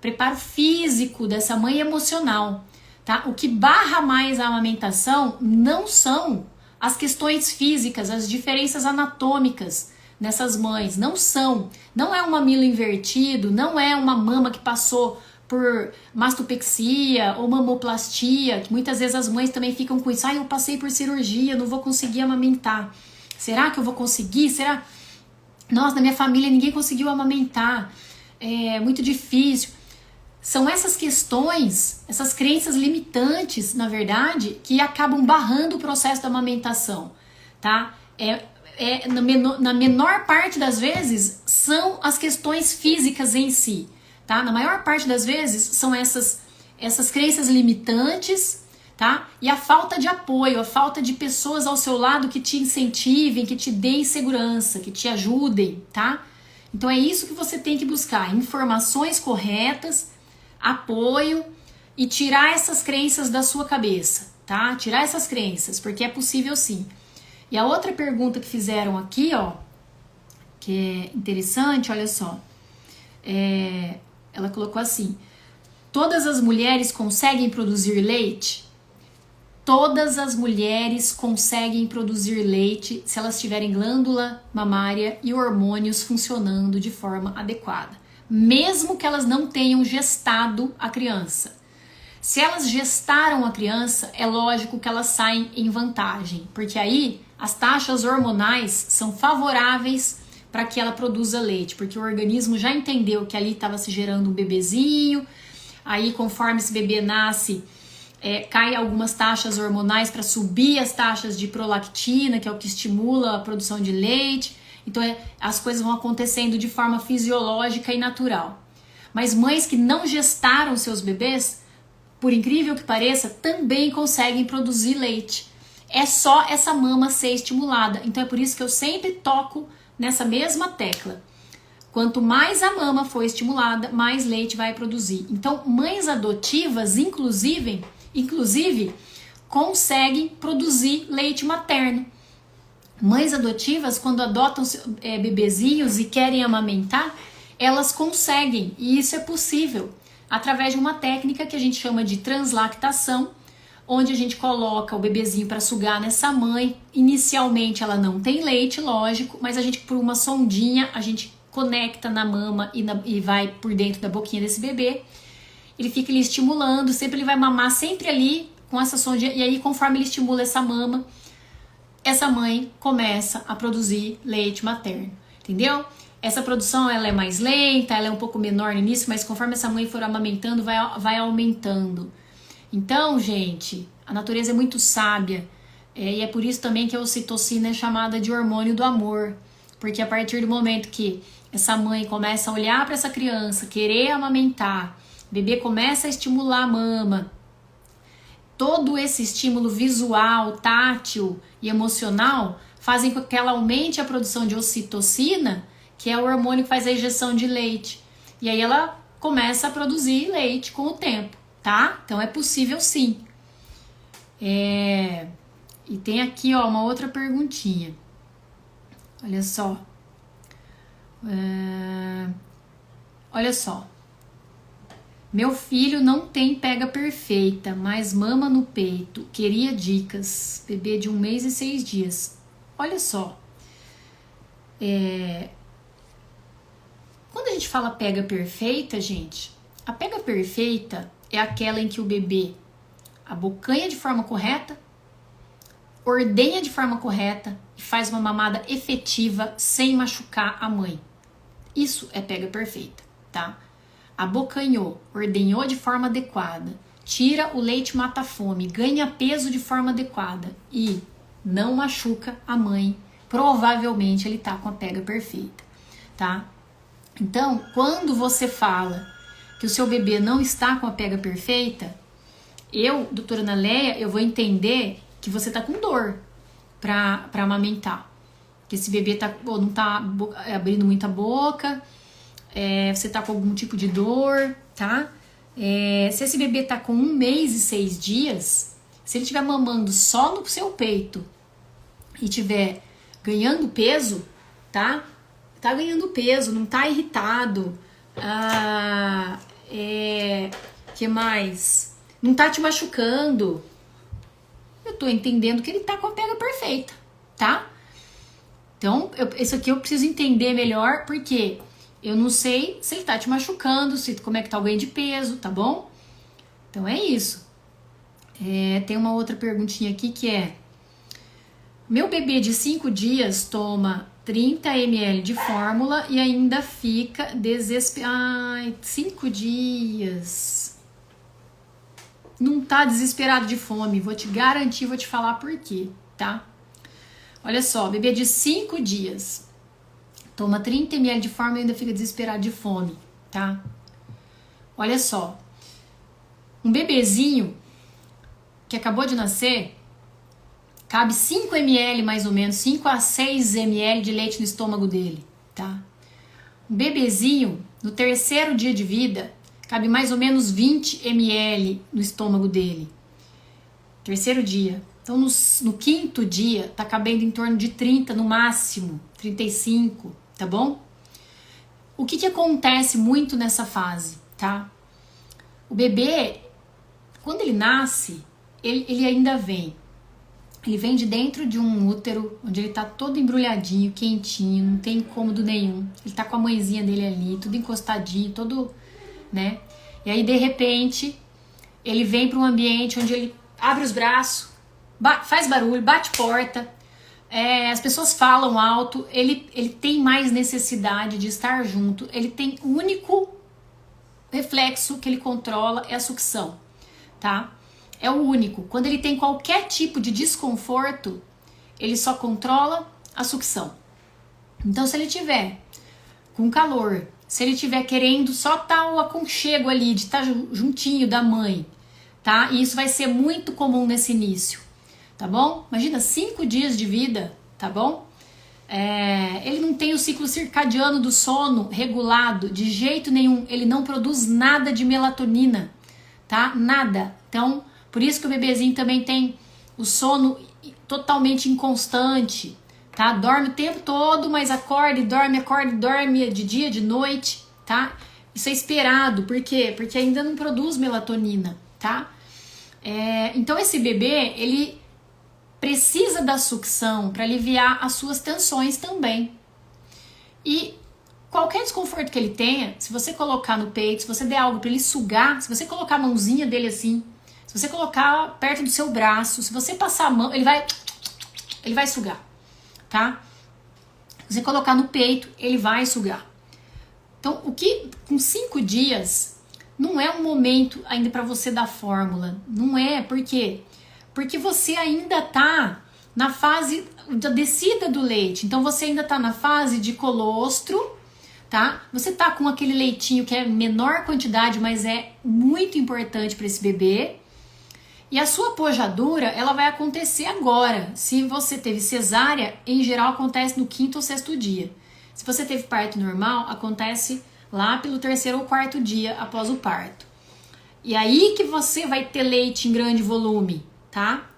preparo físico dessa mãe e emocional, tá? O que barra mais a amamentação não são as questões físicas, as diferenças anatômicas nessas mães, não são. Não é um mamilo invertido, não é uma mama que passou por mastopexia ou mamoplastia, que muitas vezes as mães também ficam com isso. Eu passei por cirurgia, não vou conseguir amamentar. Será que eu vou conseguir? Será? Nossa, na minha família ninguém conseguiu amamentar. É muito difícil. São essas questões, essas crenças limitantes, na verdade, que acabam barrando o processo da amamentação, tá? na menor parte das vezes, são as questões físicas em si, tá? Na maior parte das vezes, são essas crenças limitantes, tá? E a falta de apoio, a falta de pessoas ao seu lado que te incentivem, que te deem segurança, que te ajudem, tá? Então é isso que você tem que buscar, informações corretas, apoio e tirar essas crenças da sua cabeça, tá? Tirar essas crenças, porque é possível sim. E a outra pergunta que fizeram aqui, ó, que é interessante, olha só, ela colocou assim: todas as mulheres conseguem produzir leite? Todas as mulheres conseguem produzir leite se elas tiverem glândula mamária e hormônios funcionando de forma adequada, mesmo que elas não tenham gestado a criança. Se elas gestaram a criança, é lógico que elas saem em vantagem, porque aí as taxas hormonais são favoráveis para que ela produza leite, porque o organismo já entendeu que ali estava se gerando um bebezinho, aí conforme esse bebê nasce, cai algumas taxas hormonais para subir as taxas de prolactina, que é o que estimula a produção de leite. Então as coisas vão acontecendo de forma fisiológica e natural. Mas mães que não gestaram seus bebês, por incrível que pareça, também conseguem produzir leite. É só essa mama ser estimulada. Então é por isso que eu sempre toco nessa mesma tecla. Quanto mais a mama for estimulada, mais leite vai produzir. Então mães adotivas, inclusive conseguem produzir leite materno. Mães adotivas, quando adotam bebezinhos e querem amamentar, elas conseguem, e isso é possível, através de uma técnica que a gente chama de translactação, onde a gente coloca o bebezinho para sugar nessa mãe. Inicialmente ela não tem leite, lógico, mas a gente, por uma sondinha, a gente conecta na mama e vai por dentro da boquinha desse bebê. Ele fica ali estimulando, sempre ele vai mamar sempre ali com essa sondinha, e aí conforme ele estimula essa mama, essa mãe começa a produzir leite materno, entendeu? Essa produção ela é mais lenta, ela é um pouco menor no início, mas conforme essa mãe for amamentando, vai aumentando. Então, gente, a natureza é muito sábia, e é por isso também que a ocitocina é chamada de hormônio do amor, porque a partir do momento que essa mãe começa a olhar para essa criança, querer amamentar, o bebê começa a estimular a mama, todo esse estímulo visual, tátil e emocional fazem com que ela aumente a produção de ocitocina, que é o hormônio que faz a injeção de leite. E aí ela começa a produzir leite com o tempo, tá? Então é possível sim. E tem aqui, ó, uma outra perguntinha. Olha só. Olha só. Meu filho não tem pega perfeita, mas mama no peito. Queria dicas. Bebê de 1 mês e 6 dias. Olha só. Quando a gente fala pega perfeita, gente, a pega perfeita é aquela em que o bebê abocanha de forma correta, ordenha de forma correta e faz uma mamada efetiva sem machucar a mãe. Isso é pega perfeita, tá? Abocanhou, ordenhou de forma adequada, tira o leite mata-fome, ganha peso de forma adequada e não machuca a mãe, provavelmente ele tá com a pega perfeita, tá? Então, quando você fala que o seu bebê não está com a pega perfeita, eu, doutora Ana Leia, eu vou entender que você tá com dor pra amamentar, que esse bebê não tá abrindo muita boca, você tá com algum tipo de dor, tá? Se esse bebê tá com 1 mês e 6 dias, se ele estiver mamando só no seu peito e estiver ganhando peso, tá? Tá ganhando peso, não tá irritado, que mais? Não tá te machucando. Eu tô entendendo que ele tá com a pega perfeita, tá? Então, isso aqui eu preciso entender melhor, porque eu não sei se ele tá te machucando, como é que tá o ganho de peso, tá bom? Então é isso. Tem uma outra perguntinha aqui que é: meu bebê de 5 dias toma 30 ml de fórmula e ainda fica desesperado. Ai, 5 dias. Não tá desesperado de fome. Vou te garantir, vou te falar por quê, tá? Olha só, bebê de 5 dias. Toma 30 ml de fórmula e ainda fica desesperado de fome, tá? Olha só. Um bebezinho que acabou de nascer, cabe 5 ml mais ou menos, 5 a 6 ml de leite no estômago dele, tá? Um bebezinho, no 3º dia de vida, cabe mais ou menos 20 ml no estômago dele. 3º dia. Então, no 5º dia, tá cabendo em torno de 30 no máximo, 35, tá bom? O que acontece muito nessa fase, tá? O bebê, quando ele nasce, ele ainda vem. Ele vem de dentro de um útero, onde ele tá todo embrulhadinho, quentinho, não tem incômodo nenhum. Ele tá com a mãezinha dele ali, tudo encostadinho, todo, né? E aí, de repente, ele vem para um ambiente onde ele abre os braços, faz barulho, bate porta, as pessoas falam alto, ele tem mais necessidade de estar junto, ele tem o único reflexo que ele controla é a sucção, tá? É o único. Quando ele tem qualquer tipo de desconforto, ele só controla a sucção. Então, se ele tiver com calor, se ele tiver querendo só tá o aconchego ali, de estar juntinho da mãe, tá? E isso vai ser muito comum nesse início, tá bom? Imagina, 5 dias de vida, tá bom? Ele não tem o ciclo circadiano do sono regulado de jeito nenhum, ele não produz nada de melatonina, tá? Nada. Então, por isso que o bebezinho também tem o sono totalmente inconstante, tá? Dorme o tempo todo, mas acorda e dorme de dia, de noite, tá? Isso é esperado, por quê? Porque ainda não produz melatonina, tá? Então esse bebê, ele precisa da sucção para aliviar as suas tensões também. E qualquer desconforto que ele tenha, se você colocar no peito, se você der algo para ele sugar, se você colocar a mãozinha dele assim, se você colocar perto do seu braço, se você passar a mão, ele vai sugar, tá? Se você colocar no peito, ele vai sugar. Então, com 5 dias, não é um momento ainda para você dar fórmula. Não é, por quê? Porque você ainda tá na fase da descida do leite. Então, você ainda tá na fase de colostro, tá? Você tá com aquele leitinho que é menor quantidade, mas é muito importante para esse bebê. E a sua pojadura, ela vai acontecer agora. Se você teve cesárea, em geral acontece no 5º ou 6º dia. Se você teve parto normal, acontece lá pelo 3º ou 4º dia após o parto. E aí que você vai ter leite em grande volume, tá?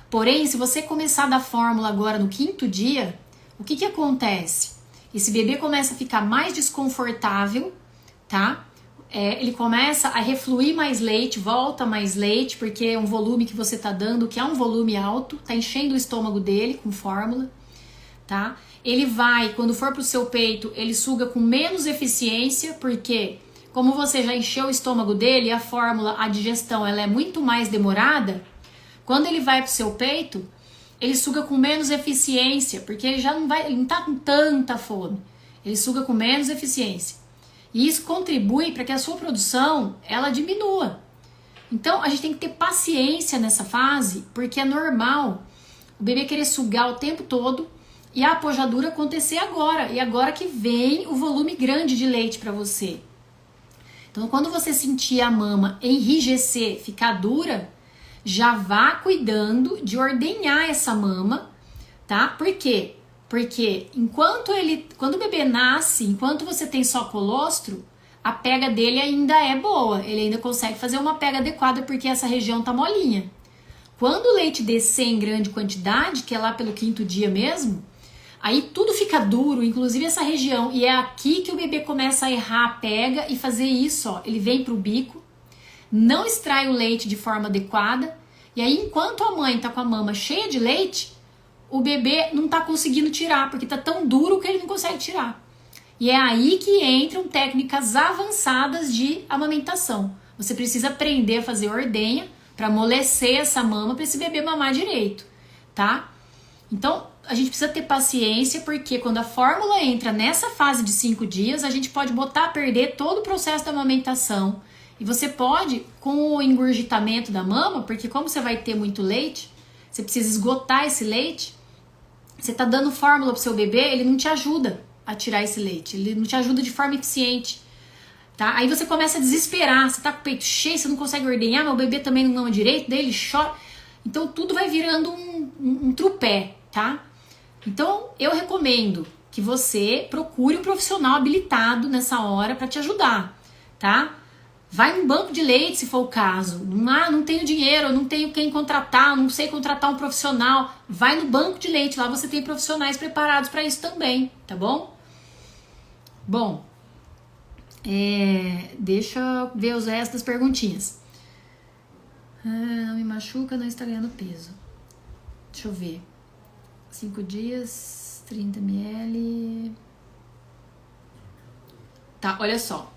Porém, se você começar a dar fórmula agora no 5º dia, o que acontece? Esse bebê começa a ficar mais desconfortável, tá? Ele começa a refluir mais leite, volta mais leite, porque é um volume que você tá dando, que é um volume alto, tá enchendo o estômago dele com fórmula, tá? Ele vai, quando for pro seu peito, ele suga com menos eficiência, porque como você já encheu o estômago dele, a fórmula, a digestão, ela é muito mais demorada, quando ele vai pro seu peito, ele suga com menos eficiência, porque ele já ele não tá com tanta fome, ele suga com menos eficiência. E isso contribui para que a sua produção, ela diminua. Então, a gente tem que ter paciência nessa fase, porque é normal o bebê querer sugar o tempo todo e a apojadura acontecer agora. E agora que vem o volume grande de leite para você. Então, quando você sentir a mama enrijecer, ficar dura, já vá cuidando de ordenhar essa mama, tá? Por quê? Porque quando o bebê nasce, enquanto você tem só colostro, a pega dele ainda é boa. Ele ainda consegue fazer uma pega adequada porque essa região tá molinha. Quando o leite descer em grande quantidade, que é lá pelo 5º dia mesmo, aí tudo fica duro, inclusive essa região. E é aqui que o bebê começa a errar a pega e fazer isso, ó. Ele vem pro bico, não extrai o leite de forma adequada. E aí, enquanto a mãe tá com a mama cheia de leite, o bebê não tá conseguindo tirar, porque tá tão duro que ele não consegue tirar. E é aí que entram técnicas avançadas de amamentação. Você precisa aprender a fazer ordenha para amolecer essa mama para esse bebê mamar direito, tá? Então, a gente precisa ter paciência, porque quando a fórmula entra nessa fase de 5 dias, a gente pode botar a perder todo o processo da amamentação. E você pode, com o engurgitamento da mama, porque como você vai ter muito leite, você precisa esgotar esse leite, Você tá dando fórmula pro seu bebê, ele não te ajuda a tirar esse leite, ele não te ajuda de forma eficiente, tá? Aí você começa a desesperar, você tá com o peito cheio, você não consegue ordenhar, meu bebê também não ama direito, daí ele chora. Então tudo vai virando um trupé, tá? Então eu recomendo que você procure um profissional habilitado nessa hora para te ajudar, tá? Vai no banco de leite se for o caso. Não tenho dinheiro, não tenho quem contratar, não sei contratar um profissional. Vai no banco de leite, lá você tem profissionais preparados para isso também, tá bom? Bom, deixa eu ver os restos das perguntinhas. Não me machuca, não está ganhando peso. Deixa eu ver. 5 dias, 30 ml. Tá, olha só.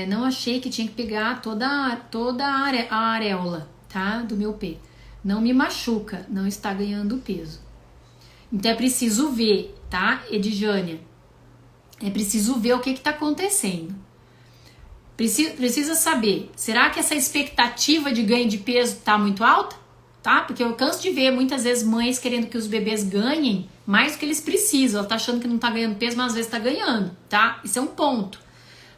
Não achei que tinha que pegar toda a areola, tá? Do meu pé. Não me machuca, não está ganhando peso. Então é preciso ver, tá, Edjânia? É preciso ver o que está acontecendo. Precisa saber, será que essa expectativa de ganho de peso tá muito alta? Tá? Porque eu canso de ver muitas vezes mães querendo que os bebês ganhem mais do que eles precisam. Ela tá achando que não tá ganhando peso, mas às vezes tá ganhando, tá? Isso é um ponto.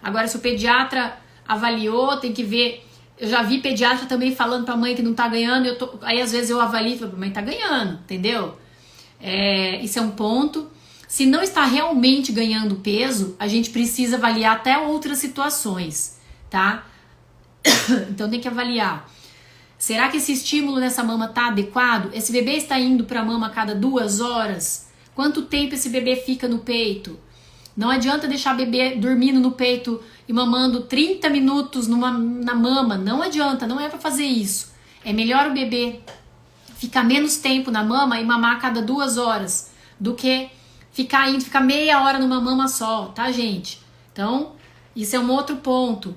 Agora, se o pediatra avaliou, tem que ver. Eu já vi pediatra também falando pra mãe que não tá ganhando, aí às vezes eu avalio e falo, mãe, tá ganhando, entendeu? Isso é um ponto. Se não está realmente ganhando peso, a gente precisa avaliar até outras situações, tá? Então tem que avaliar. Será que esse estímulo nessa mama tá adequado? Esse bebê está indo pra mama a cada 2 horas? Quanto tempo esse bebê fica no peito? Não adianta deixar o bebê dormindo no peito e mamando 30 minutos na mama. Não adianta, não é pra fazer isso. É melhor o bebê ficar menos tempo na mama e mamar a cada 2 horas do que ficar meia hora numa mama só, tá, gente? Então, isso é um outro ponto.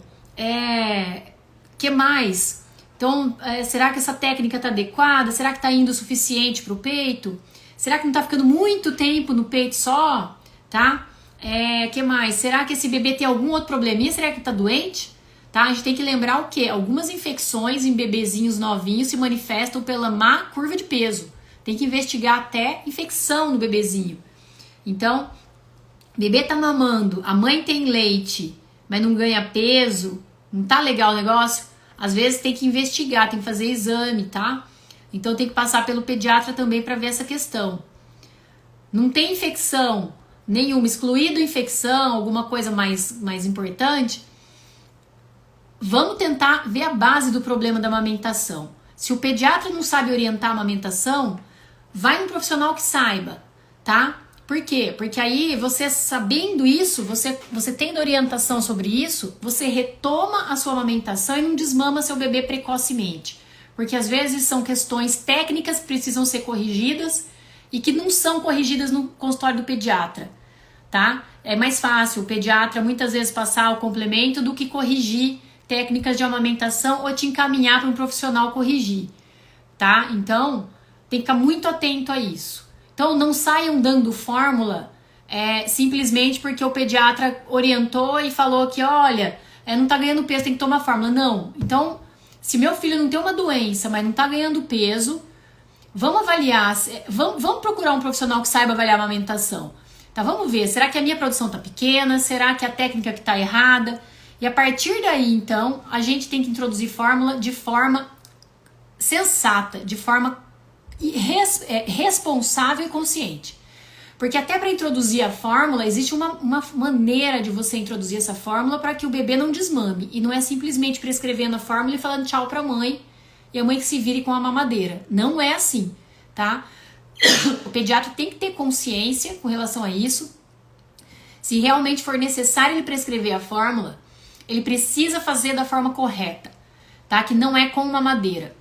Que mais? Então, será que essa técnica tá adequada? Será que tá indo o suficiente pro peito? Será que não tá ficando muito tempo no peito só? Tá? Que mais? Será que esse bebê tem algum outro probleminha? Será que tá doente? Tá? A gente tem que lembrar o quê? Algumas infecções em bebezinhos novinhos se manifestam pela má curva de peso. Tem que investigar até infecção no bebezinho. Então, o bebê tá mamando, a mãe tem leite, mas não ganha peso, não tá legal o negócio? Às vezes tem que investigar, tem que fazer exame, tá? Então tem que passar pelo pediatra também para ver essa questão. Não tem infecção nenhuma, excluído infecção, alguma coisa mais importante, vamos tentar ver a base do problema da amamentação. Se o pediatra não sabe orientar a amamentação, vai num profissional que saiba, tá? Por quê? Porque aí você sabendo isso, você tendo orientação sobre isso, você retoma a sua amamentação e não desmama seu bebê precocemente. Porque às vezes são questões técnicas que precisam ser corrigidas e que não são corrigidas no consultório do pediatra, tá? É mais fácil o pediatra muitas vezes passar o complemento do que corrigir técnicas de amamentação ou te encaminhar para um profissional corrigir, tá? Então, tem que ficar muito atento a isso. Então, não saiam dando fórmula simplesmente porque o pediatra orientou e falou que, olha, não tá ganhando peso, tem que tomar fórmula. Não. Então, se meu filho não tem uma doença, mas não tá ganhando peso, vamos avaliar, vamos procurar um profissional que saiba avaliar a amamentação. Tá, vamos ver, será que a minha produção tá pequena? Será que a técnica que tá errada? E a partir daí, então, a gente tem que introduzir fórmula de forma sensata, de forma responsável e consciente. Porque até para introduzir a fórmula, existe uma maneira de você introduzir essa fórmula para que o bebê não desmame. E não é simplesmente prescrevendo a fórmula e falando tchau para a mãe e a mãe que se vire com a mamadeira. Não é assim, tá? O pediatra tem que ter consciência com relação a isso. Se realmente for necessário ele prescrever a fórmula, ele precisa fazer da forma correta, tá? Que não é com mamadeira,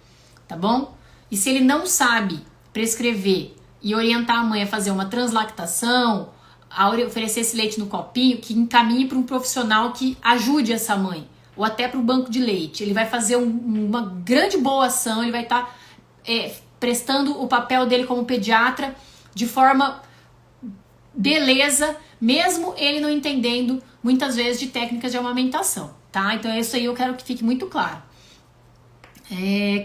tá bom? E se ele não sabe prescrever e orientar a mãe a fazer uma translactação, a oferecer esse leite no copinho, que encaminhe para um profissional que ajude essa mãe, ou até para o banco de leite. Ele vai fazer uma grande boa ação, ele vai estar prestando o papel dele como pediatra de forma beleza, mesmo ele não entendendo muitas vezes de técnicas de amamentação, tá? Então isso aí eu quero que fique muito claro.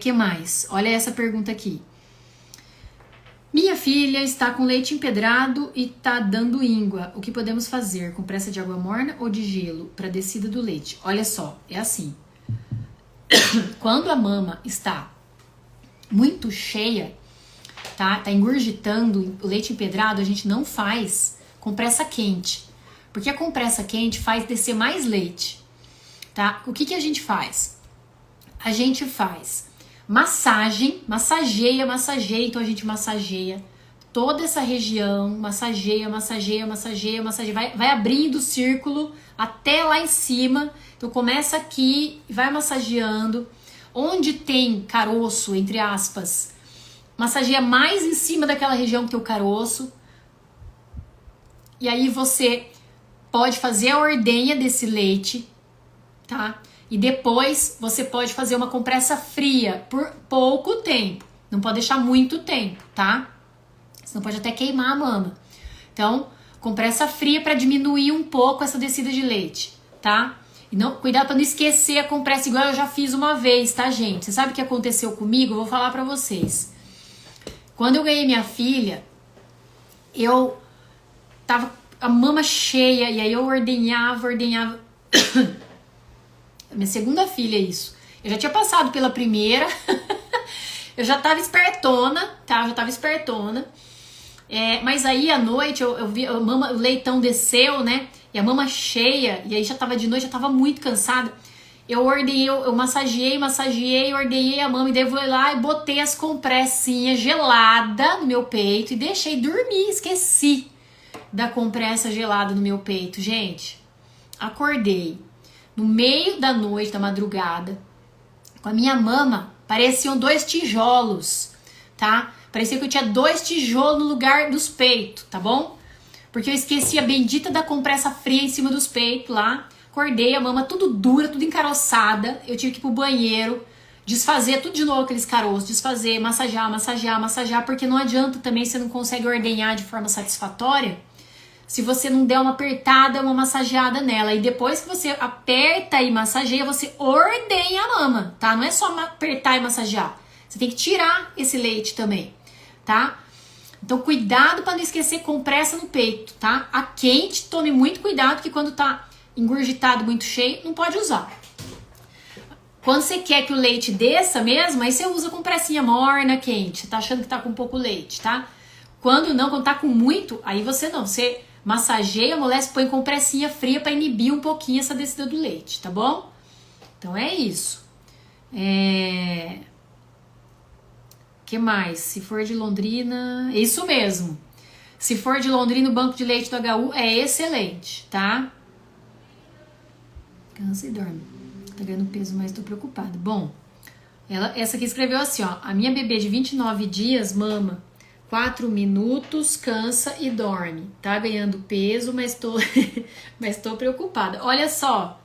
Que mais? Olha essa pergunta aqui. Minha filha está com leite empedrado e está dando íngua. O que podemos fazer? Compressa de água morna ou de gelo para descida do leite? Olha só, é assim. Quando a mama está muito cheia, tá engurgitando o leite empedrado, a gente não faz compressa quente. Porque a compressa quente faz descer mais leite, tá? O que a gente faz? A gente faz massageia, então a gente massageia toda essa região, massageia, vai abrindo o círculo até lá em cima. Então começa aqui, vai massageando, onde tem caroço, entre aspas, massageia mais em cima daquela região que tem o caroço, e aí você pode fazer a ordenha desse leite, tá? E depois você pode fazer uma compressa fria por pouco tempo. Não pode deixar muito tempo, tá? Senão pode até queimar a mama. Então, compressa fria para diminuir um pouco essa descida de leite, tá? E não, cuidado para não esquecer a compressa, igual eu já fiz uma vez, tá, gente? Você sabe o que aconteceu comigo? Eu vou falar para vocês. Quando eu ganhei minha filha, eu tava a mama cheia, e aí eu ordenhava. Minha segunda filha, isso. Eu já tinha passado pela primeira. Eu já tava espertona, tá? Mas aí à noite eu vi o leitão desceu, né? E a mama cheia, e aí já tava de noite, já tava muito cansada. Eu massageei, ordenhei a mama, e daí eu fui lá e botei as compressinhas geladas no meu peito e deixei dormir, esqueci da compressa gelada no meu peito. Gente, acordei no meio da noite, da madrugada, com a minha mama, pareciam 2 tijolos, tá? Parecia que eu tinha 2 tijolos no lugar dos peitos, tá bom? Porque eu esqueci a bendita da compressa fria em cima dos peitos lá. Acordei, a mama tudo dura, tudo encaroçada. Eu tive que ir pro banheiro, desfazer tudo de novo aqueles caroços, desfazer, massagear, porque não adianta também, você não consegue ordenhar de forma satisfatória se você não der uma apertada, uma massageada nela. E depois que você aperta e massageia, você ordenha a mama, tá? Não é só apertar e massagear. Você tem que tirar esse leite também, tá? Então cuidado para não esquecer compressa no peito, tá? A quente, tome muito cuidado, que quando tá engurgitado muito cheio, não pode usar. Quando você quer que o leite desça mesmo, aí você usa compressinha morna, quente. Você tá achando que tá com pouco leite, tá? Quando não, quando tá com muito, aí você não. Você massageia, amolece, põe compressinha fria para inibir um pouquinho essa descida do leite, tá bom? Então é isso. Que mais? Se for de Londrina... Isso mesmo. Se for de Londrina, o banco de leite do HU é excelente, tá? Cansa e dorme. Tá ganhando peso, mas tô preocupada. Bom, essa aqui escreveu assim, ó. A minha bebê de 29 dias mama 4 minutos, cansa e dorme. Tá ganhando peso, mas tô preocupada. Olha só,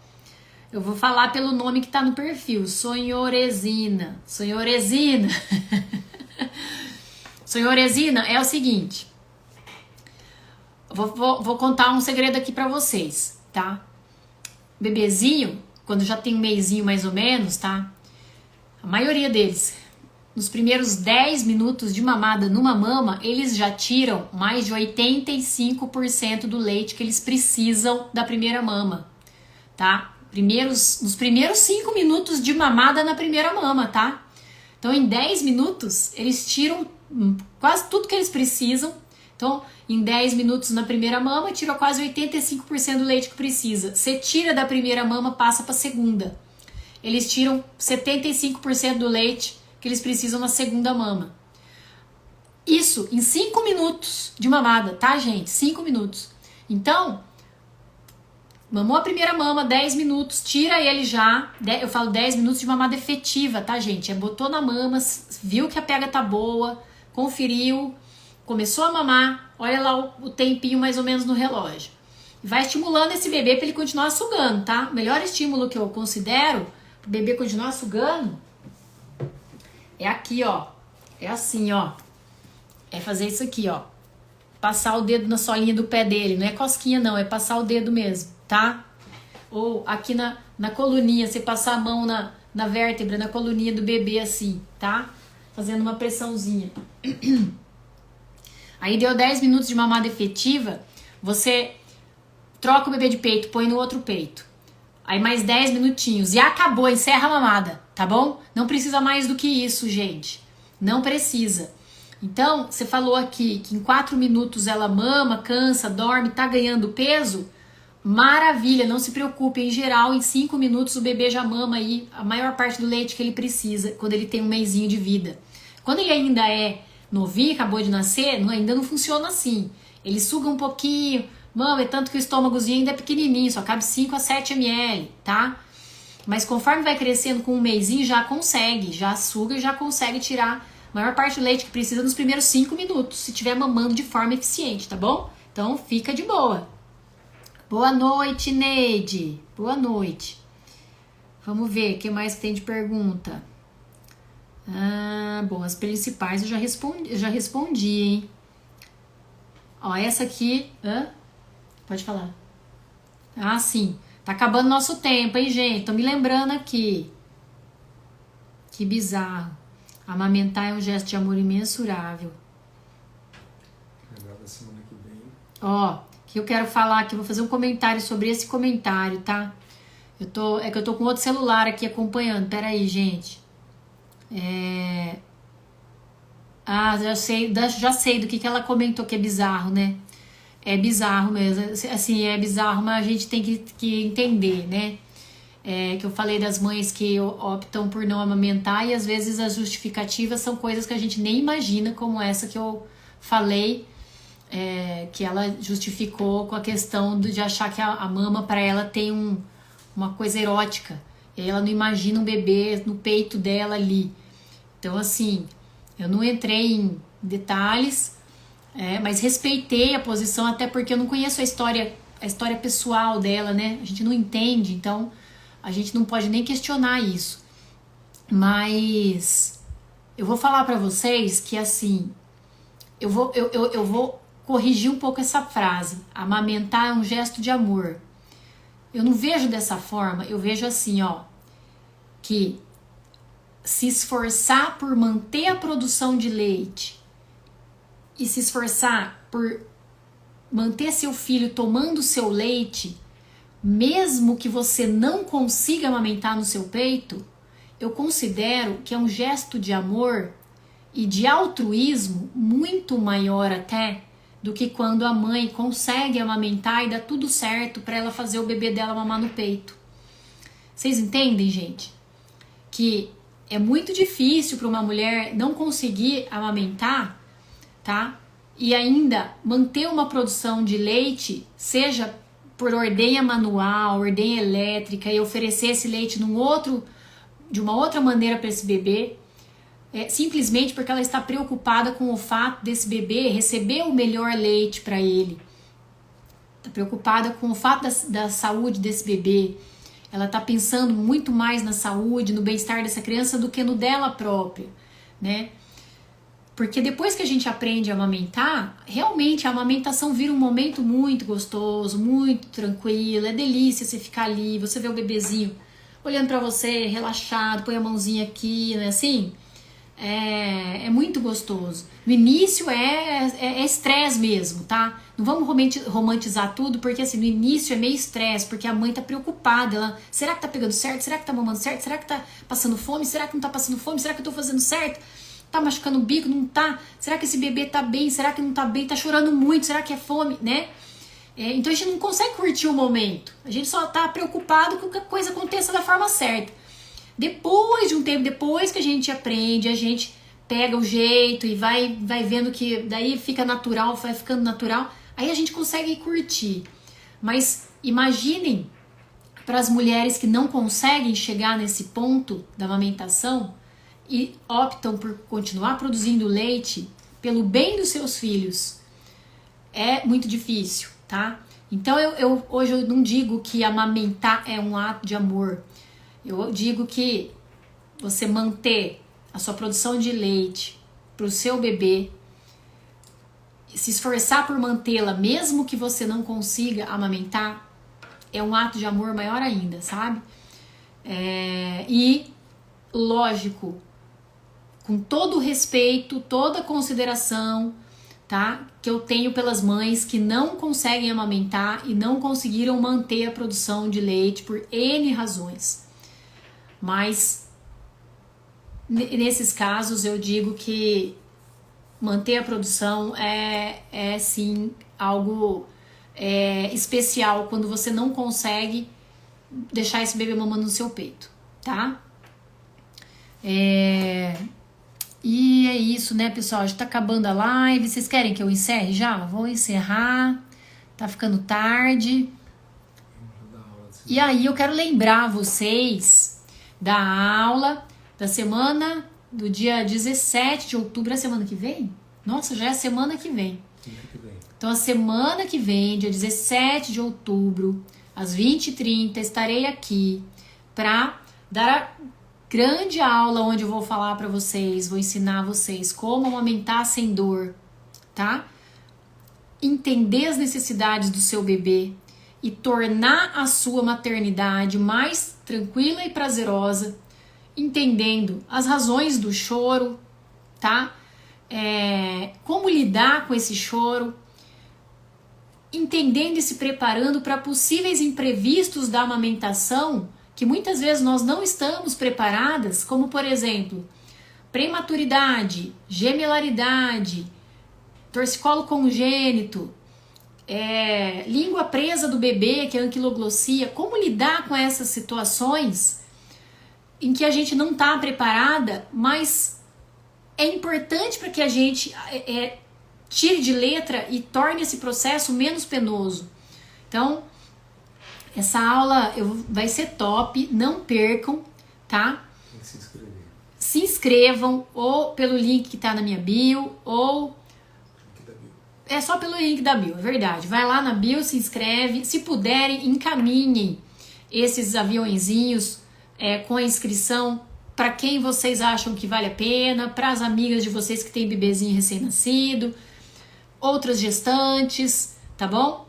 eu vou falar pelo nome que tá no perfil. Sonhoresina. Sonhoresina é o seguinte. Vou contar um segredo aqui pra vocês, tá? Bebezinho, quando já tem um mesinho mais ou menos, tá? A maioria deles, nos primeiros 10 minutos de mamada numa mama, eles já tiram mais de 85% do leite que eles precisam da primeira mama, tá? Nos primeiros 5 minutos de mamada na primeira mama, tá? Então, em 10 minutos, eles tiram quase tudo que eles precisam. Então, em 10 minutos na primeira mama, tira quase 85% do leite que precisa. Você tira da primeira mama, passa para a segunda. Eles tiram 75% do leite que eles precisam na segunda mama. Isso em 5 minutos de mamada, tá, gente? 5 minutos. Então, mamou a primeira mama, 10 minutos, tira ele já. Eu falo 10 minutos de mamada efetiva, tá, gente? Botou na mama, viu que a pega tá boa, conferiu, começou a mamar, olha lá o tempinho mais ou menos no relógio. Vai estimulando esse bebê para ele continuar sugando, tá? O melhor estímulo que eu considero pro bebê continuar sugando é aqui, ó. É assim, ó. É fazer isso aqui, ó. Passar o dedo na solinha do pé dele. Não é cosquinha, não. É passar o dedo mesmo, tá? Ou aqui na coluninha. Você passar a mão na vértebra, na coluninha do bebê, assim, tá? Fazendo uma pressãozinha. Aí deu 10 minutos de mamada efetiva, você troca o bebê de peito, põe no outro peito. Aí mais 10 minutinhos e acabou, encerra a mamada, tá bom? Não precisa mais do que isso, gente. Não precisa. Então, você falou aqui que em 4 minutos ela mama, cansa, dorme, tá ganhando peso. Maravilha, não se preocupe. Em geral, em 5 minutos o bebê já mama aí a maior parte do leite que ele precisa quando ele tem um mesinho de vida. Quando ele ainda é novinho, acabou de nascer, ainda não funciona assim. Ele suga um pouquinho, mama, é tanto que o estômagozinho ainda é pequenininho, só cabe 5 a 7 ml, tá? Mas conforme vai crescendo com um mesinho, já consegue, já suga e já consegue tirar a maior parte do leite que precisa nos primeiros 5 minutos, se estiver mamando de forma eficiente, tá bom? Então fica de boa. Boa noite, Neide. Boa noite. Vamos ver, o que mais que tem de pergunta? Bom, as principais eu já respondi, hein? Ó, essa aqui... Pode falar. Ah, sim. Tá acabando nosso tempo, hein, gente? Tô me lembrando aqui. Que bizarro. Amamentar é um gesto de amor imensurável. Da semana que vem. Ó, que eu quero falar aqui, vou fazer um comentário sobre esse comentário, tá? Eu tô com outro celular aqui acompanhando. Pera aí, gente. Já sei do que ela comentou que é bizarro, né? É bizarro mesmo. Assim, é bizarro, mas a gente tem que entender, né? Que eu falei das mães que optam por não amamentar e às vezes as justificativas são coisas que a gente nem imagina, como essa que eu falei, que ela justificou com a questão de achar que a mama para ela tem uma coisa erótica, e aí ela não imagina um bebê no peito dela ali. Então, assim, eu não entrei em detalhes, mas respeitei a posição, até porque eu não conheço a história pessoal dela, né? A gente não entende, então a gente não pode nem questionar isso. Mas eu vou falar pra vocês que, assim, eu vou corrigir um pouco essa frase. Amamentar é um gesto de amor. Eu não vejo dessa forma, eu vejo assim, ó, que se esforçar por manter a produção de leite e se esforçar por manter seu filho tomando seu leite, mesmo que você não consiga amamentar no seu peito, eu considero que é um gesto de amor e de altruísmo muito maior até do que quando a mãe consegue amamentar e dá tudo certo para ela fazer o bebê dela mamar no peito. Vocês entendem, gente? Que é muito difícil para uma mulher não conseguir amamentar, tá? E ainda manter uma produção de leite, seja por ordenha manual, ordenha elétrica, e oferecer esse leite de uma outra maneira para esse bebê, simplesmente porque ela está preocupada com o fato desse bebê receber o melhor leite para ele. Está preocupada com o fato da saúde desse bebê. Ela está pensando muito mais na saúde, no bem-estar dessa criança do que no dela própria, né? Porque depois que a gente aprende a amamentar, realmente a amamentação vira um momento muito gostoso, muito tranquilo, é delícia você ficar ali, você vê o bebezinho olhando pra você, relaxado, põe a mãozinha aqui, não é assim? É muito gostoso. No início é estresse mesmo, tá? Não vamos romantizar tudo, porque assim, no início é meio estresse, porque a mãe tá preocupada. Ela, será que tá pegando certo? Será que tá mamando certo? Será que tá passando fome? Será que não tá passando fome? Será que eu tô fazendo certo? Tá machucando o bico? Não tá? Será que esse bebê tá bem? Será que não tá bem? Tá chorando muito? Será que é fome? Né? Então a gente não consegue curtir o momento. A gente só tá preocupado com que a coisa aconteça da forma certa. Depois de um tempo, depois que a gente aprende, a gente pega o jeito e vai vendo que daí fica natural, vai ficando natural, aí a gente consegue curtir. Mas imaginem para as mulheres que não conseguem chegar nesse ponto da amamentação e optam por continuar produzindo leite pelo bem dos seus filhos. É muito difícil, tá? Então hoje eu não digo que amamentar é um ato de amor. Eu digo que você manter a sua produção de leite para o seu bebê, se esforçar por mantê-la, mesmo que você não consiga amamentar, é um ato de amor maior ainda, sabe? E, lógico, com todo o respeito, toda a consideração, tá? Que eu tenho pelas mães que não conseguem amamentar e não conseguiram manter a produção de leite por N razões. Mas nesses casos eu digo que manter a produção é sim algo especial quando você não consegue deixar esse bebê mamando no seu peito, tá? E é isso, né, pessoal? Já tá acabando a live. Vocês querem que eu encerre já? Vou encerrar. Tá ficando tarde. E aí eu quero lembrar vocês da aula da semana do dia 17 de outubro, a semana que vem? Nossa, já é a semana que vem. Então a semana que vem, dia 17 de outubro, às 20h30, estarei aqui para dar a grande aula onde eu vou falar para vocês, vou ensinar vocês como amamentar sem dor, tá? Entender as necessidades do seu bebê e tornar a sua maternidade mais tranquila e prazerosa, entendendo as razões do choro, tá? Como lidar com esse choro, entendendo e se preparando para possíveis imprevistos da amamentação, que muitas vezes nós não estamos preparadas, como por exemplo, prematuridade, gemelaridade, torcicolo congênito, língua presa do bebê, que é a anquiloglossia. Como lidar com essas situações em que a gente não está preparada, mas é importante para que a gente tire de letra e torne esse processo menos penoso. Então, essa aula vai ser top, não percam, tá? Tem que se inscrever. Se inscrevam ou pelo link que tá na minha bio, ou só pelo link da bio, é verdade. Vai lá na bio, se inscreve. Se puderem, encaminhem esses aviãozinhos com a inscrição para quem vocês acham que vale a pena, para as amigas de vocês que têm bebezinho recém-nascido, outras gestantes, tá bom?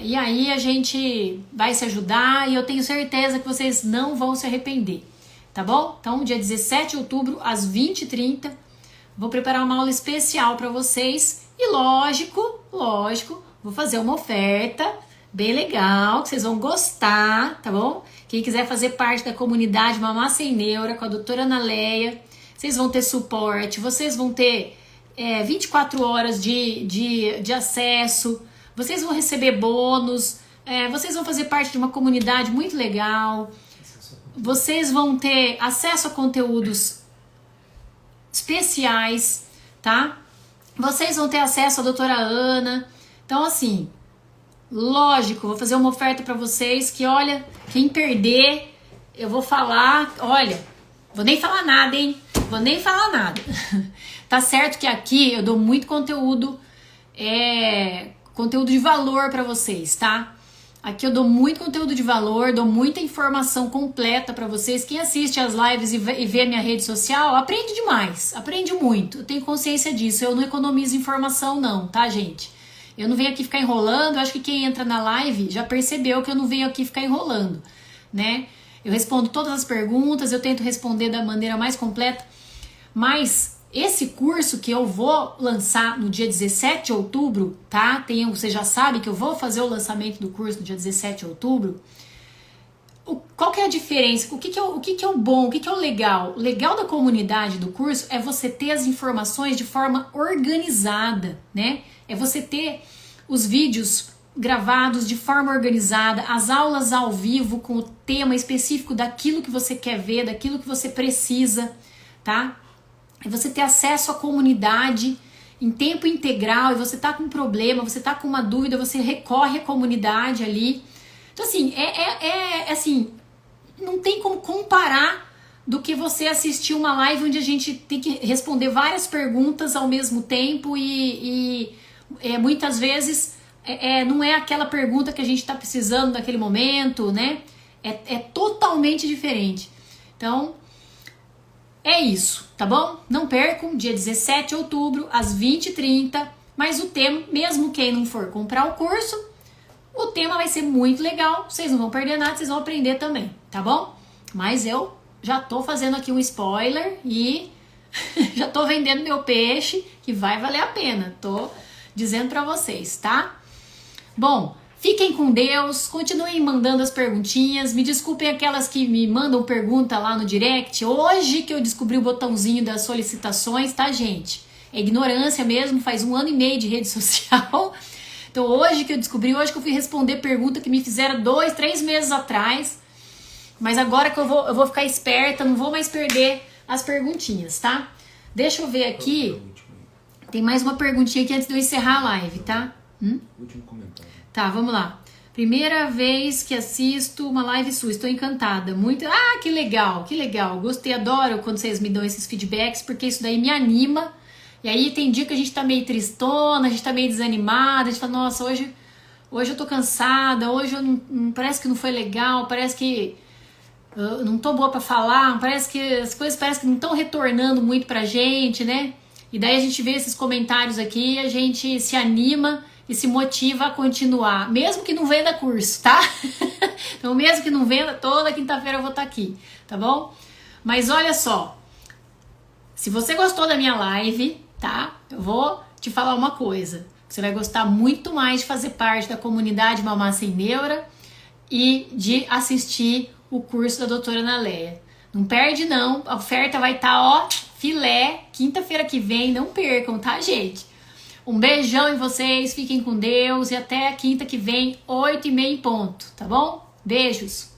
E aí a gente vai se ajudar e eu tenho certeza que vocês não vão se arrepender, tá bom? Então, dia 17 de outubro, às 20h30, vou preparar uma aula especial para vocês e lógico, vou fazer uma oferta bem legal, que vocês vão gostar, tá bom? Quem quiser fazer parte da comunidade Mamar Sem Neura com a doutora Ana Leia, vocês vão ter suporte, vocês vão ter 24 horas de acesso, vocês vão receber bônus, vocês vão fazer parte de uma comunidade muito legal, vocês vão ter acesso a conteúdos especiais, tá? Vocês vão ter acesso à doutora Ana. Então, assim, lógico, vou fazer uma oferta para vocês que, olha, quem perder, eu vou falar, olha, vou nem falar nada, hein? Vou nem falar nada. Tá certo que aqui eu dou muito conteúdo, conteúdo de valor para vocês, tá? Aqui eu dou muito conteúdo de valor, dou muita informação completa para vocês. Quem assiste as lives e vê a minha rede social, aprende demais, aprende muito. Eu tenho consciência disso, eu não economizo informação não, tá, gente? Eu não venho aqui ficar enrolando, eu acho que quem entra na live já percebeu que eu não venho aqui ficar enrolando, né? Eu respondo todas as perguntas, eu tento responder da maneira mais completa, mas esse curso que eu vou lançar no dia 17 de outubro, tá? Você já sabe que eu vou fazer o lançamento do curso no dia 17 de outubro. Qual que é a diferença? O que é o bom? O que é o legal? O legal da comunidade do curso é você ter as informações de forma organizada, né? É você ter os vídeos gravados de forma organizada, as aulas ao vivo com o tema específico daquilo que você quer ver, daquilo que você precisa, tá? É você ter acesso à comunidade em tempo integral, e você tá com um problema, você tá com uma dúvida, você recorre à comunidade ali. Então, assim, assim, não tem como comparar do que você assistir uma live onde a gente tem que responder várias perguntas ao mesmo tempo e muitas vezes não é aquela pergunta que a gente tá precisando naquele momento, né? É totalmente diferente. Então, é isso, tá bom? Não percam, dia 17 de outubro, às 20h30. Mas o tema, mesmo quem não for comprar o curso, o tema vai ser muito legal. Vocês não vão perder nada, vocês vão aprender também, tá bom? Mas eu já tô fazendo aqui um spoiler e Já tô vendendo meu peixe, que vai valer a pena. Tô dizendo pra vocês, tá? Bom, fiquem com Deus, continuem mandando as perguntinhas. Me desculpem aquelas que me mandam pergunta lá no direct. Hoje que eu descobri o botãozinho das solicitações, tá, gente? É ignorância mesmo, faz 1 ano e meio de rede social. Então hoje que eu descobri, hoje que eu fui responder pergunta que me fizeram 2, 3 meses atrás. Mas agora que eu vou ficar esperta, não vou mais perder as perguntinhas, tá? Deixa eu ver aqui. Tem mais uma perguntinha aqui antes de eu encerrar a live, tá? Último comentário. Tá, vamos lá. Primeira vez que assisto uma live sua, estou encantada. Muito. Ah, que legal, que legal. Gostei, adoro quando vocês me dão esses feedbacks, porque isso daí me anima. E aí tem dia que a gente tá meio tristona, a gente tá meio desanimada, a gente fala, nossa, hoje eu tô cansada, hoje eu não parece que não foi legal, parece que eu não tô boa pra falar, parece que as coisas parecem que não estão retornando muito pra gente, né? E daí a gente vê esses comentários aqui, a gente se anima e se motiva a continuar, mesmo que não venda curso, tá? Então mesmo que não venda, toda quinta-feira eu vou estar aqui, tá bom? Mas olha só, se você gostou da minha live, tá? Eu vou te falar uma coisa, você vai gostar muito mais de fazer parte da comunidade Mamar Sem Neura e de assistir o curso da doutora Ana Leia. Não perde não, a oferta vai estar, ó, filé, quinta-feira que vem, não percam, tá, gente? Um beijão em vocês, fiquem com Deus e até a quinta que vem, 8h30 em ponto, tá bom? Beijos!